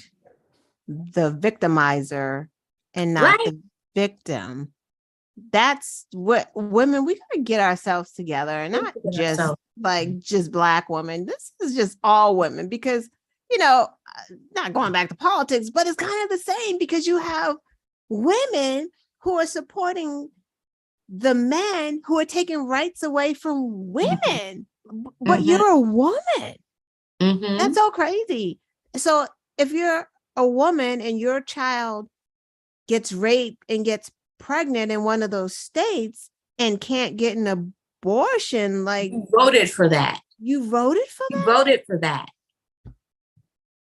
the victimizer and not the victim. That's what women, we gotta get ourselves together, and not just black women. This is just all women, because not going back to politics, but it's kind of the same, because you have women who are supporting the men who are taking rights away from women, but you're a woman. That's so crazy. So if you're a woman and your child gets raped and gets pregnant in one of those states and can't get an abortion, like, you voted for that. You voted for that? You voted for that.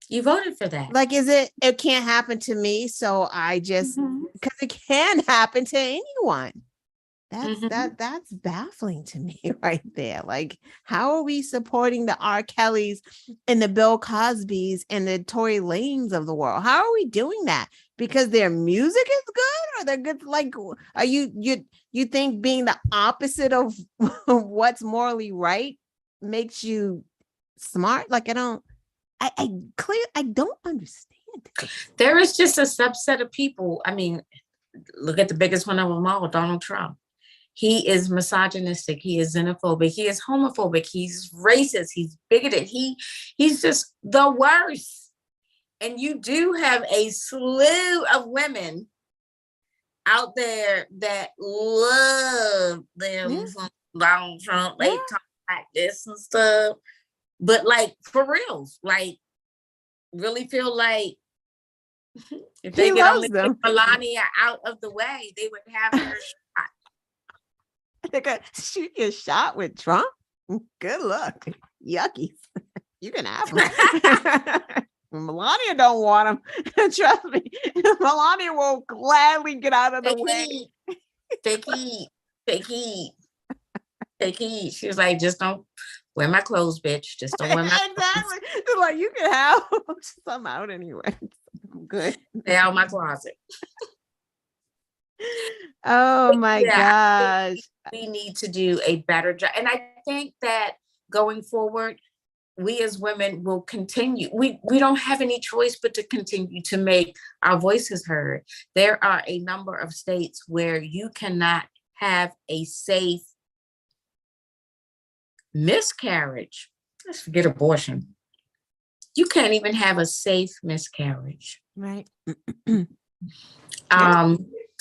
You voted for that. Like, it can't happen to me, so I just, because it can happen to anyone. That's baffling to me right there. Like, how are we supporting the R. Kellys and the Bill Cosbys and the Tory Lanes of the world? How are we doing that? Because their music is good, or they're good? Like, are you think being the opposite of what's morally right makes you smart? Like, I don't understand. There is just a subset of people. I mean, look at the biggest one of them all, Donald Trump. He is misogynistic. He is xenophobic. He is homophobic. He's racist. He's bigoted. He's just the worst. And you do have a slew of women out there that love them from Donald Trump. They talk like this and stuff. But like, for reals, like, really feel like if they could only get Melania out of the way, they would have her shot. They could shoot your shot with Trump. Good luck. Yucky. You can have him. Melania don't want him. Trust me. Melania will gladly get out of the way. Take heed. She was like, just don't wear my clothes, bitch. Just don't wear my clothes. Exactly. Like, you can have some out anyway. I'm good. Stay out my closet. Oh my gosh. We need to do a better job. And I think that going forward, we as women will continue. We don't have any choice but to continue to make our voices heard. There are a number of states where you cannot have a safe miscarriage. Let's forget abortion. You can't even have a safe miscarriage. Right.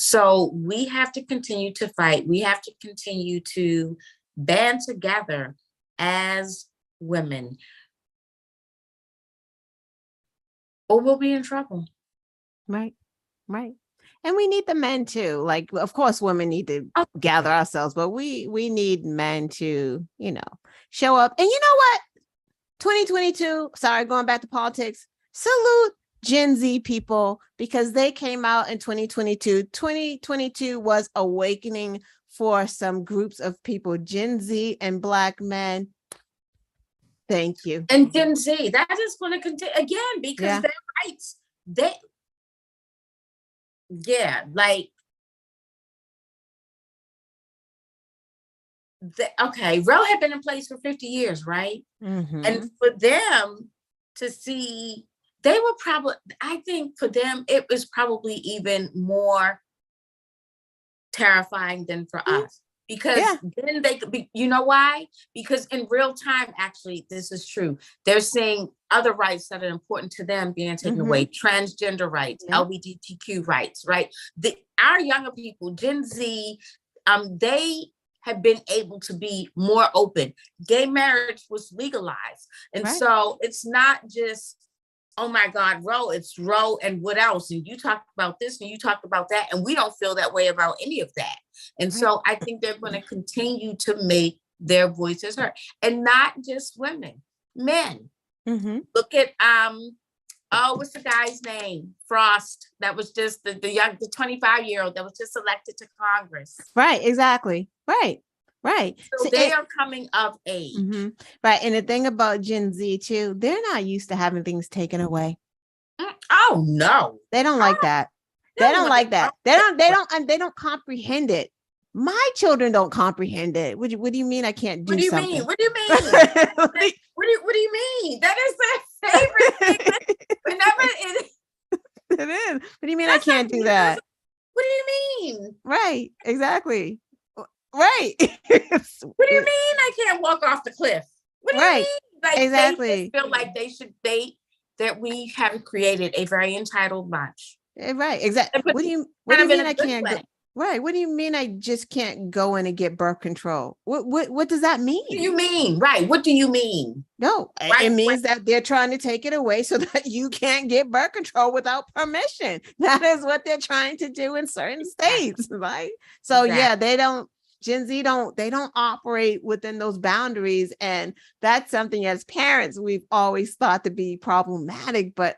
So we have to continue to fight. We have to continue to band together as women, or we'll be in trouble. Right. And we need the men too. Like, of course, women need to gather ourselves, but we need men to, show up. And you know what? 2022, sorry, going back to politics, salute Gen Z people, because they came out in 2022. 2022 was awakening for some groups of people, Gen Z and Black men. Thank you. And Gen Z, that is going to continue again, because their rights, Roe had been in place for 50 years, right? And for them to see, I think for them, it was probably even more terrifying than for us. Because then they could be, you know why? Because in real time, actually, this is true. They're seeing other rights that are important to them being taken away, transgender rights, LGBTQ rights, right? Our younger people, Gen Z, they have been able to be more open. Gay marriage was legalized. And so it's not just, oh my God, Roe, it's Roe and what else? And you talk about this and you talk about that, and we don't feel that way about any of that. And so I think they're going to continue to make their voices heard, and not just women, men. Look at, what's the guy's name? Frost. That was just the 25-year-old that was just elected to Congress. Right, exactly. Right. So they are coming of age. Right. And the thing about Gen Z too, they're not used to having things taken away. Oh no. They don't like that. They don't like that. They don't comprehend it. My children don't comprehend it. What do you mean I can't do something? What do you mean? What do you mean? That is their favorite thing. Whenever it is. What do you mean I can't do that? What do you mean? Right. Exactly. Right. What do you mean I can't walk off the cliff? What do you mean? Like, exactly. They feel like that we have created a very entitled bunch. Right. Exactly. But What do you kind of in mean a I good can't go? way. Right. What do you mean I just can't go in and get birth control? What does that What do mean? you mean? Right. What do you mean? No, Right. it means that they're trying to take it away so that you can't get birth control without permission. That is what they're trying to do in certain states, right? So yeah, they don't, Gen Z they don't operate within those boundaries. And that's something as parents we've always thought to be problematic, but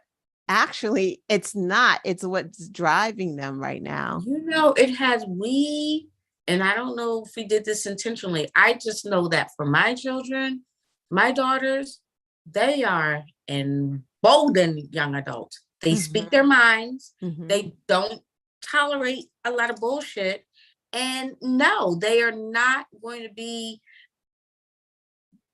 actually it's not. It's what's driving them right now. You know, it has and I don't know if we did this intentionally. I just know that for my children, my daughters, they are emboldened young adults. They speak their minds. They don't tolerate a lot of bullshit. And no, they are not going to be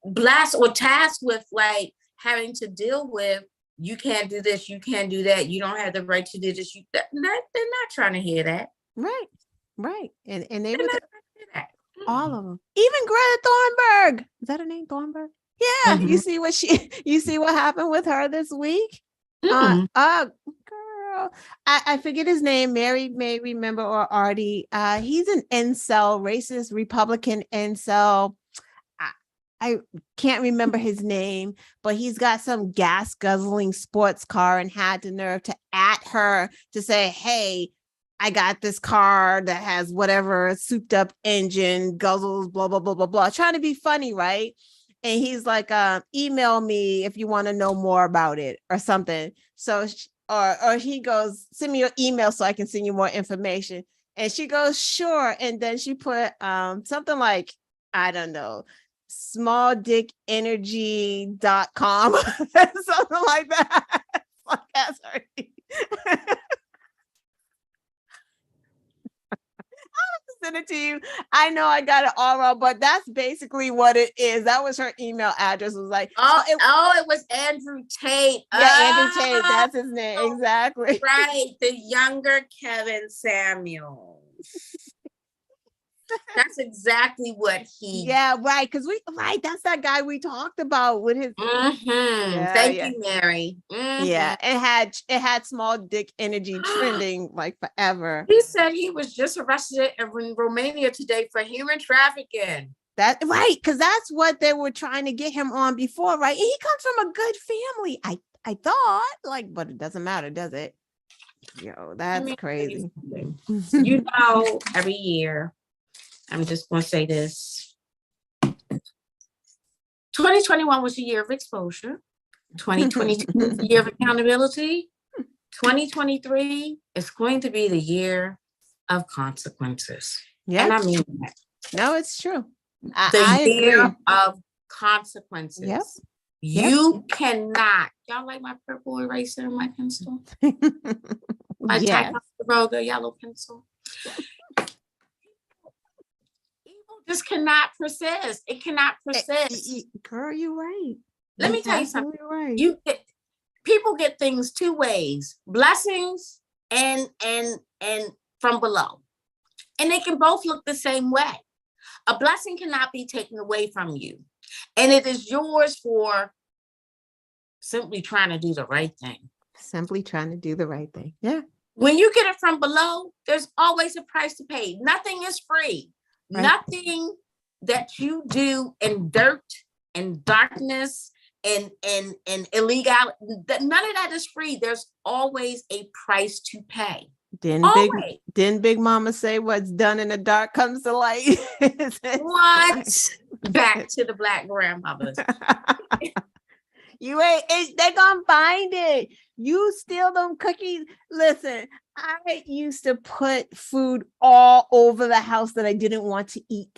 blessed or tasked with like having to deal with, you can't do this, you can't do that, you don't have the right to do this. They're not trying to hear that. Right. And they would that. All of them. Even Greta Thunberg. Is that her name, Thunberg? Yeah. You see what happened with her this week? Girl. I forget his name. Mary may remember, or Artie. He's an incel, racist Republican incel. I can't remember his name, but he's got some gas guzzling sports car and had the nerve to at her to say, hey, I got this car that has whatever souped up engine, guzzles, blah, blah, blah, blah, blah, trying to be funny, right? And he's like, email me if you want to know more about it or something. So, or he goes, send me your email so I can send you more information. And she goes, sure. And then she put something like, I don't know, smalldickenergy.com, something like that. Like, that's her. Send it to you. I know I got it all wrong, but that's basically what it is. That was her email address. Was like, it was Andrew Tate. Yeah, Andrew Tate. That's his name. Exactly. Right. The younger Kevin Samuels. That's exactly what he. Yeah, right. Because that's that guy we talked about with his. Thank you, Mary. Yeah, it had small dick energy trending like forever. He said he was just arrested in Romania today for human trafficking. That right, because that's what they were trying to get him on before, right? And he comes from a good family. I thought, like, but it doesn't matter, does it? Yo, that's crazy. You know, every year. I'm just going to say this. 2021 was a year of exposure. 2022 was a year of accountability. 2023 is going to be the year of consequences. Yeah. And I mean that. No, it's true. The year of consequences. Yep. You cannot. Y'all like my purple eraser and my pencil? My Ticonderoga yellow pencil. Just cannot persist. It cannot persist. Girl, you're right. Let me tell you something. Right. People get things two ways: blessings and from below, and they can both look the same way. A blessing cannot be taken away from you, and it is yours for simply trying to do the right thing. Simply trying to do the right thing. Yeah. When you get it from below, there's always a price to pay. Nothing is free. Right. Nothing that you do in dirt and darkness and illegal, none of that is free. There's always a price to pay. Didn't Big Mama say what's done in the dark comes to light? What? Back to the Black grandmothers. You ain't, they're gonna find it. You steal them cookies. Listen, I used to put food all over the house that I didn't want to eat.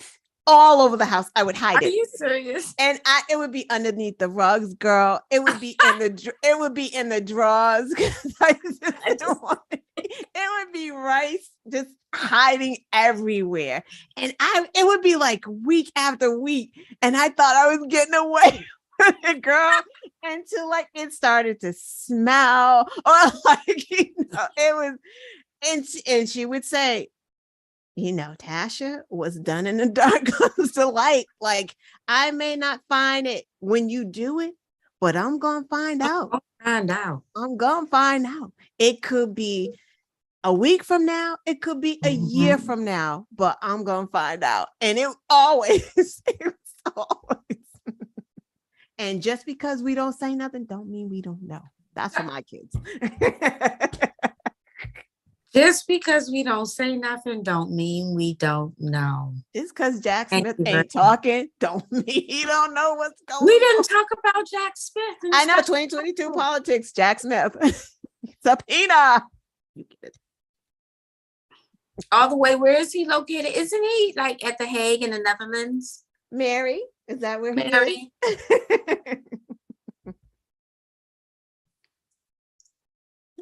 All over the house. I would hide it. Are you serious? And it would be underneath the rugs, girl. It would be in the drawers. I didn't want it. It would be rice just hiding everywhere. And it would be like week after week. And I thought I was getting away with it, girl. Until like it started to smell, or like it was, and she would say, Tasha, what's done in the dark comes to light. Like, I may not find it when you do it, but I'm gonna find out. I'm gonna find out. It could be a week from now, it could be a year from now, but I'm gonna find out. And it always, always. And just because we don't say nothing, don't mean we don't know. That's for my kids. Just because we don't say nothing, don't mean we don't know. Just because Jack Smith ain't talking, don't mean he don't know what's going on. We didn't talk about Jack Smith. I know, 2022 politics, Jack Smith. Subpoena. You get it. All the way, where is he located? Isn't he like at The Hague in the Netherlands? Mary, is that where Mary?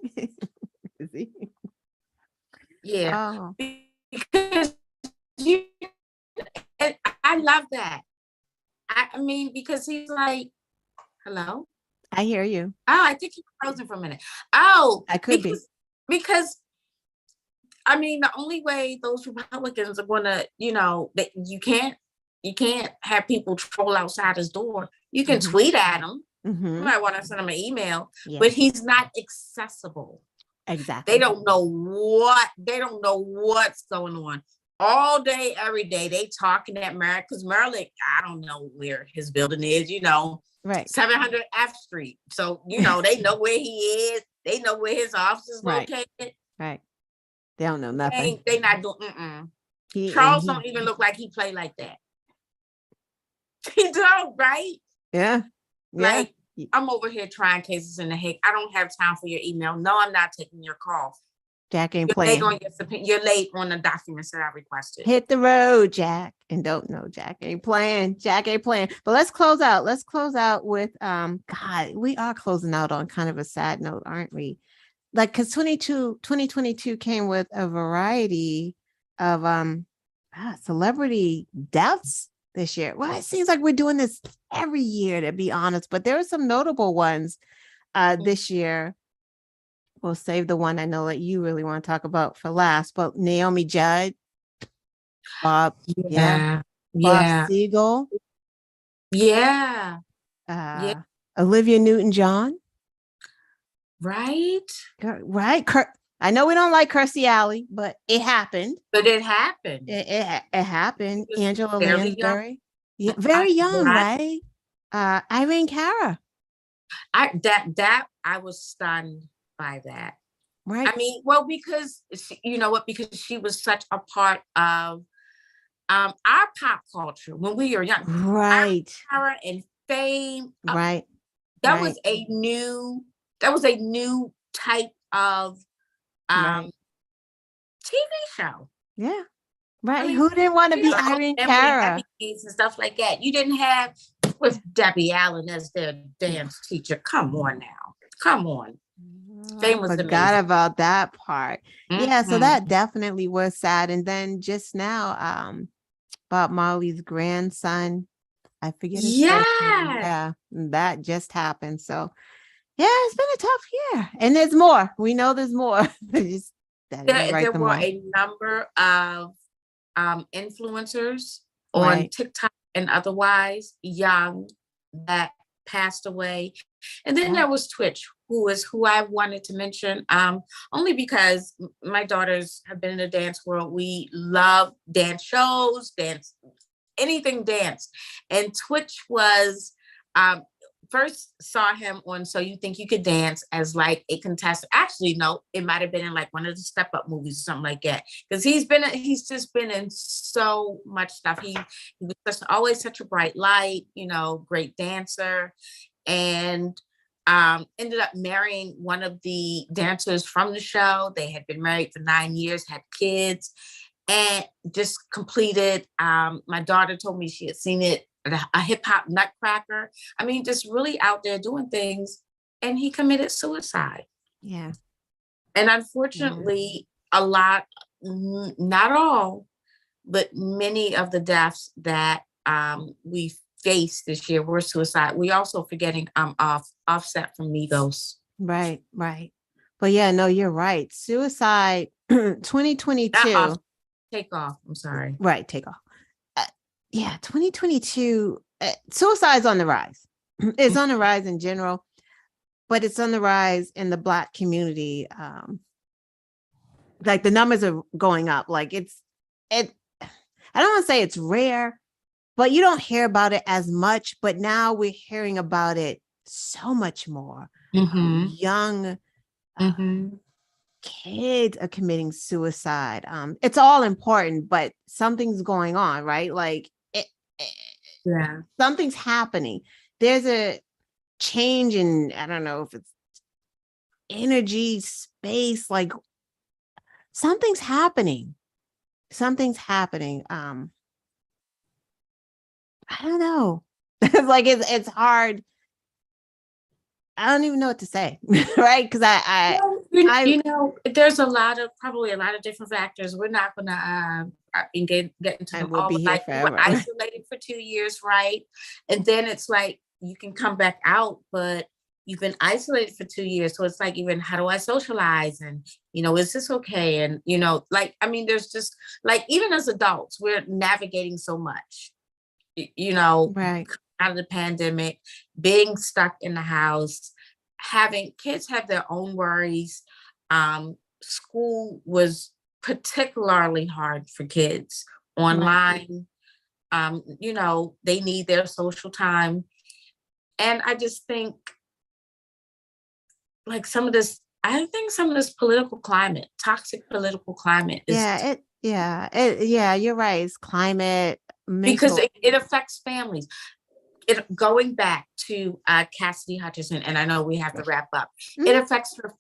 he is? Is he? Yeah. Oh. Because I love that. I mean, because he's like, hello? I hear you. Oh, I think you were frozen for a minute. Oh, I could be. Because I mean, the only way those Republicans are gonna, that you can't have people troll outside his door. You can tweet at him. You might want to send him an email, but he's not accessible. Exactly. They don't know what's going on. All day, every day, they talking at Merrick, because Merrick, I don't know where his building is, right. 700 F Street. So, they know where he is. They know where his office is located. Right. They don't know nothing. They not doing, Charles don't even look like he play like that. He don't, right? Yeah. Like, I'm over here trying cases in The Hague. I don't have time for your email. No, I'm not taking your call. Jack ain't playing. You're late on the documents that I requested. Hit the road, Jack. And don't know, Jack ain't playing. Jack ain't playing. But let's close out. Let's close out with God, we are closing out on kind of a sad note, aren't we? Like, because 2022 came with a variety of celebrity deaths this year. Well, it seems like we're doing this every year, to be honest, but there are some notable ones this year. We'll save the one I know that you really want to talk about for last, but Naomi Judd, Bob Siegel, Olivia Newton-John, right. I know we don't like Kirstie Alley, but it happened. It happened. Angela Lansbury, very young, right? Irene Cara. I was stunned by that. Right. I mean, well, because because she was such a part of our pop culture when we were young. Right. Power and fame. Right. That was a new type of TV show. Yeah. Right. I mean, who didn't want to be Irene Cara? And stuff like that. You didn't have with Debbie Allen as their dance teacher. Come on now. Come on. Forgot about that part. Yeah, so that definitely was sad. And then just now, Bob Marley's grandson, I forget his first name. Yeah, that just happened. So yeah, it's been a tough year. And there's more. We know there's more. There were a number of influencers on TikTok and otherwise young that passed away. And then there was Twitch, who I wanted to mention, only because my daughters have been in the dance world. We love dance shows, anything dance. And Twitch was, first saw him on So You Think You Could Dance as like a contestant. Actually, no, it might have been in like one of the Step Up movies or something like that. Because he's just been in so much stuff. He was always such a bright light, great dancer. And ended up marrying one of the dancers from the show. They had been married for 9 years, had kids, and just completed. My daughter told me she had seen it at a hip hop nutcracker. I mean, just really out there doing things. And he committed suicide. Yeah. And unfortunately, a lot, not all, but many of the deaths that we faced this year were suicide. We also forgetting Offset from Migos. Right. But yeah, no, you're right. Suicide 2022. Takeoff. I'm sorry. Right, Takeoff. 2022. Suicide's on the rise. It's on the rise in general, but it's on the rise in the Black community. like the numbers are going up. Like it, I don't want to say it's rare, but you don't hear about it as much. But now we're hearing about it so much more. Young kids are committing suicide. It's all important, but something's going on, right? Like something's happening. There's a change in, I don't know if it's energy, space, like something's happening. Something's happening. I don't know. It's like it's hard. I don't even know what to say, right? Because there's probably a lot of different factors. We're not gonna get into them all. Like you were isolated for 2 years, right? And then it's like you can come back out, but you've been isolated for 2 years. So it's like, even how do I socialize? And, is this okay? And, there's just like, even as adults, we're navigating so much, right. Out of the pandemic, being stuck in the house, having kids have their own worries. School was particularly hard for kids online. Right. They need their social time. And I just think, like some of this political climate, toxic political climate is you're right. It's climate, because it affects families. Going back to Cassidy Hutchinson, and I know we have to wrap up. It affects her.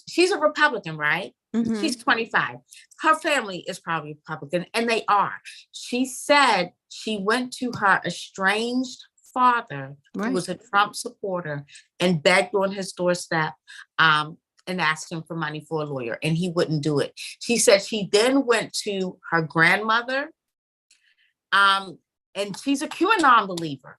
She's a Republican, right? She's 25. Her family is probably Republican, and they are. She said she went to her estranged father, who was a Trump supporter, and begged on his doorstep and asked him for money for a lawyer, and he wouldn't do it. She said she then went to her grandmother, and she's a QAnon believer,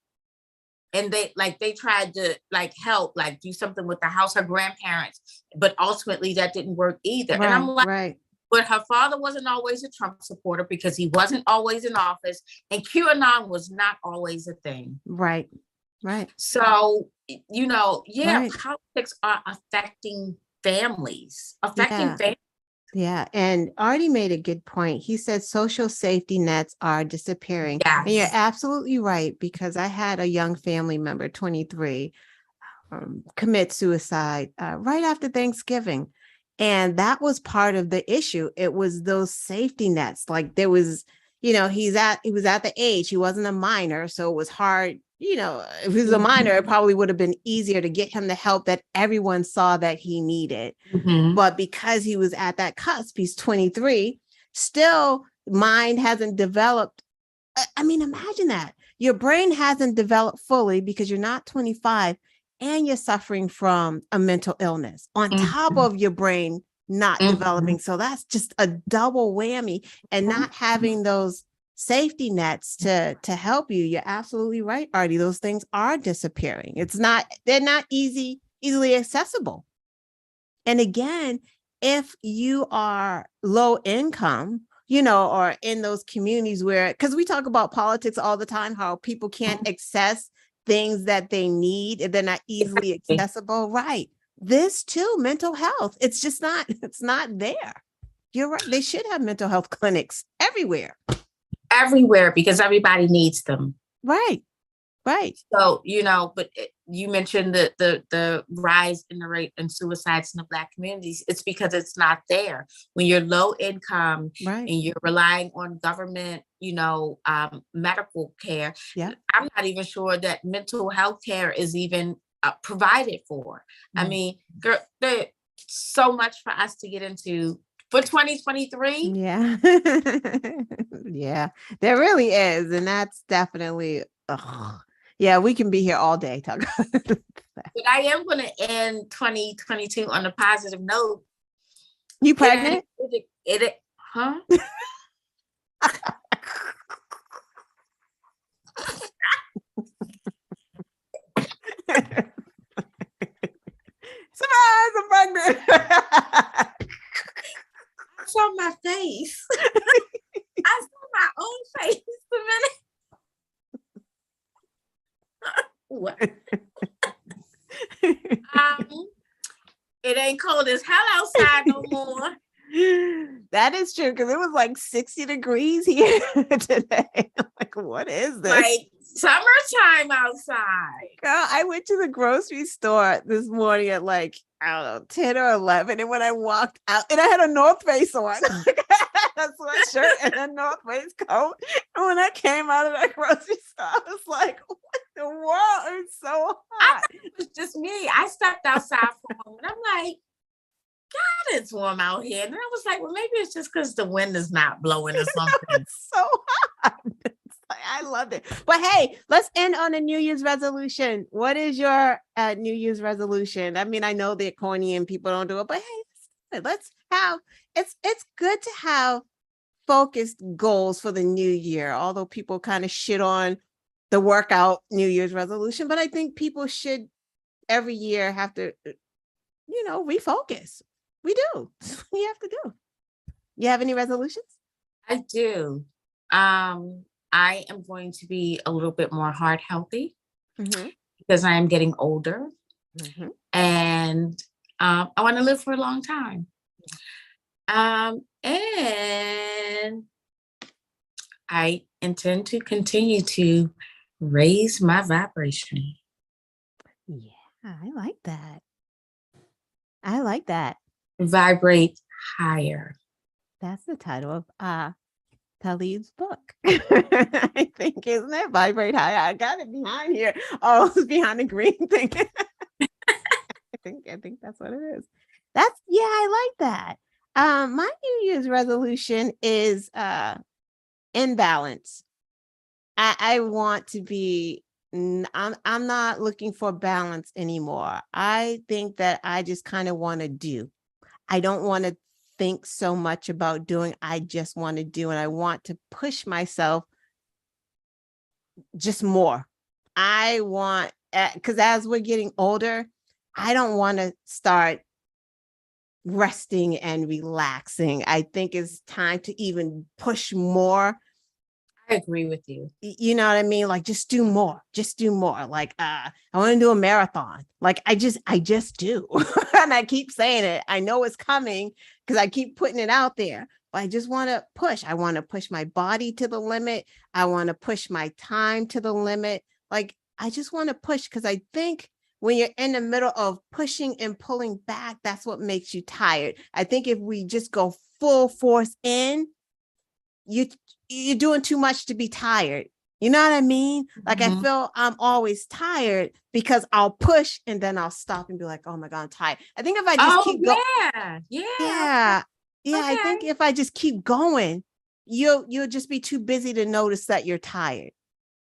and they tried to help, do something with the house, her grandparents, but ultimately that didn't work either. And I'm like, but her father wasn't always a Trump supporter because he wasn't always in office, and QAnon was not always a thing. Right. So, politics are affecting families, Yeah. And Artie made a good point. He said social safety nets are disappearing. Yes. And you're absolutely right, because I had a young family member, 23, commit suicide right after Thanksgiving. And that was part of the issue. It was those safety nets. Like there was, he was at the age, he wasn't a minor. So it was hard. If he was a minor, it probably would have been easier to get him the help that everyone saw that he needed. But because he was at that cusp, he's 23, still mind hasn't developed. I mean, imagine that. Your brain hasn't developed fully because you're not 25 and you're suffering from a mental illness on top of your brain not developing. So that's just a double whammy, and not having those safety nets to help you. You're absolutely right, Artie. Those things are disappearing. They're not easily accessible. And again, if you are low income, or in those communities because we talk about politics all the time, how people can't access things that they need, they're not easily accessible. Right. This too, mental health. It's just it's not there. You're right. They should have mental health clinics everywhere. Everywhere, because everybody needs them. Right. So, but you mentioned the rise in the rate and suicides in the Black communities. It's because it's not there. When you're low income and you're relying on government, medical care, I'm not even sure that mental health care is even provided for. I mean, there's so much for us to get into for 2023. Yeah. Yeah, there really is. And that's definitely, yeah, we can be here all day talking. But I am going to end 2022 on a positive note. You pregnant? Huh? Surprise, I'm pregnant. I saw my face. I saw my own face a minute. What? It ain't cold as hell outside no more. That is true, because it was like 60 degrees here today. I'm like, what is this? Like summertime outside. Girl, I went to the grocery store this morning at like, I don't know, 10 or 11. And when I walked out, and I had a North Face on, a sweatshirt and a North Face coat. And when I came out of that grocery store, I was like, what the world? It's so hot. It was just me. I stepped outside for a moment. I'm like, God, it's warm out here. And then I was like, well, maybe it's just because the wind is not blowing or something. It's so hot. It's like, I loved it. But hey, let's end on a New Year's resolution. What is your New Year's resolution? I mean, I know they're corny and people don't do it, but hey, let's have, it's good to have focused goals for the new year, although people kind of shit on the workout New Year's resolution. But I think people should every year have to, refocus. We do. We have to do. You have any resolutions? I do. I am going to be a little bit more heart healthy because I am getting older, and I want to live for a long time. And I intend to continue to raise my vibration. Yeah, I like that. I like that. Vibrate higher. That's the title of Talib's book. I think, isn't it? Vibrate higher. I got it behind here. Oh, it's behind the green thing. I think that's what it is. I like that. My New Year's resolution is in balance. I want to be, I'm not looking for balance anymore. I think that I just kind of want to do. I don't want to think so much about doing. I just want to do, and I want to push myself just more. I want, because as we're getting older, I don't want to start resting and relaxing. I think it's time to even push more. I agree with you. You know what I mean? Like, just do more. Like, I want to do a marathon. Like, I just do. And I keep saying it. I know it's coming because I keep putting it out there. But I just want to push. I want to push my body to the limit. I want to push my time to the limit. Like, I just want to push, because I think when you're in the middle of pushing and pulling back, that's what makes you tired. I think if we just go full force in, you're doing too much to be tired. You know what I mean? Like, I feel I'm always tired because I'll push and then I'll stop and be like, oh my God, I'm tired. I think if I just keep going. Yeah. I think if I just keep going, you'll just be too busy to notice that you're tired.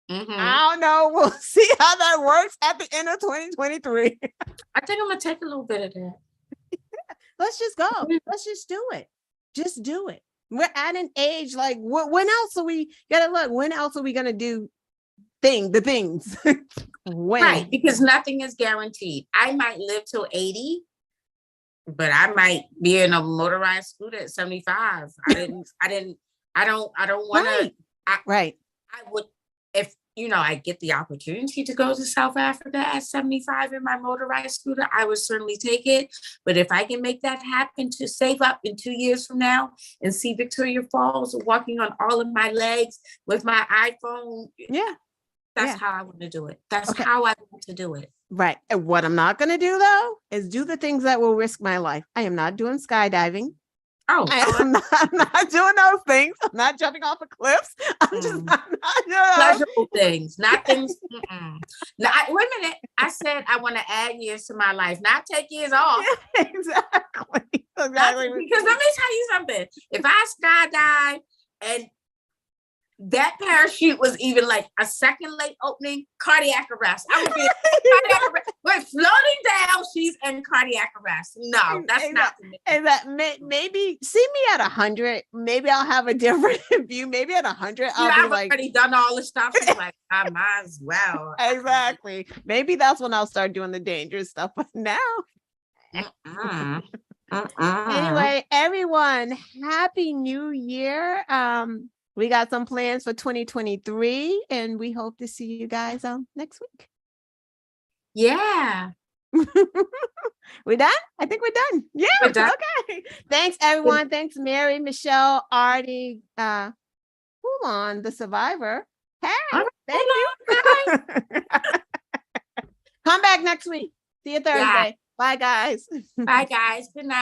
I don't know. We'll see how that works at the end of 2023. I think I'm going to take a little bit of that. Let's just go. Let's just do it. Just do it. We're at an age like, when else are we going to do the things? When? Right, because nothing is guaranteed. I might live till 80, but I might be in a motorized scooter at 75. I don't want to. Right. I would, if I get the opportunity to go to South Africa at 75 in my motorized scooter, I would certainly take it. But if I can make that happen, to save up in 2 years from now and see Victoria Falls walking on all of my legs with my iPhone, that's how I want to do it. That's how I want to do it. Right. And what I'm not going to do, though, is do the things that will risk my life. I am not doing skydiving. I'm not doing those things. I'm not jumping off of cliffs. I'm just not doing pleasurable things, not things. Now, wait a minute. I said I want to add years to my life, not take years off. Yeah, exactly. Because let me tell you something. If I skydive and that parachute was even like a second late opening, cardiac arrest. I would be cardiac arrest. We're floating down. She's in cardiac arrest. No, that's not. And that maybe see me at 100. Maybe I'll have a different view. Maybe at 100, I've already done all the stuff. It's like, I might as well. Exactly. Maybe that's when I'll start doing the dangerous stuff. But now. Anyway, everyone, Happy New Year. We got some plans for 2023, and we hope to see you guys next week. Yeah. We done? I think we're done. Yeah. We're done. Okay. Thanks, everyone. Thanks, Mary, Michelle, Artie, hold on, the survivor. Hey, thank you. Come back next week. See you Thursday. Bye, guys. Bye, guys. Good night.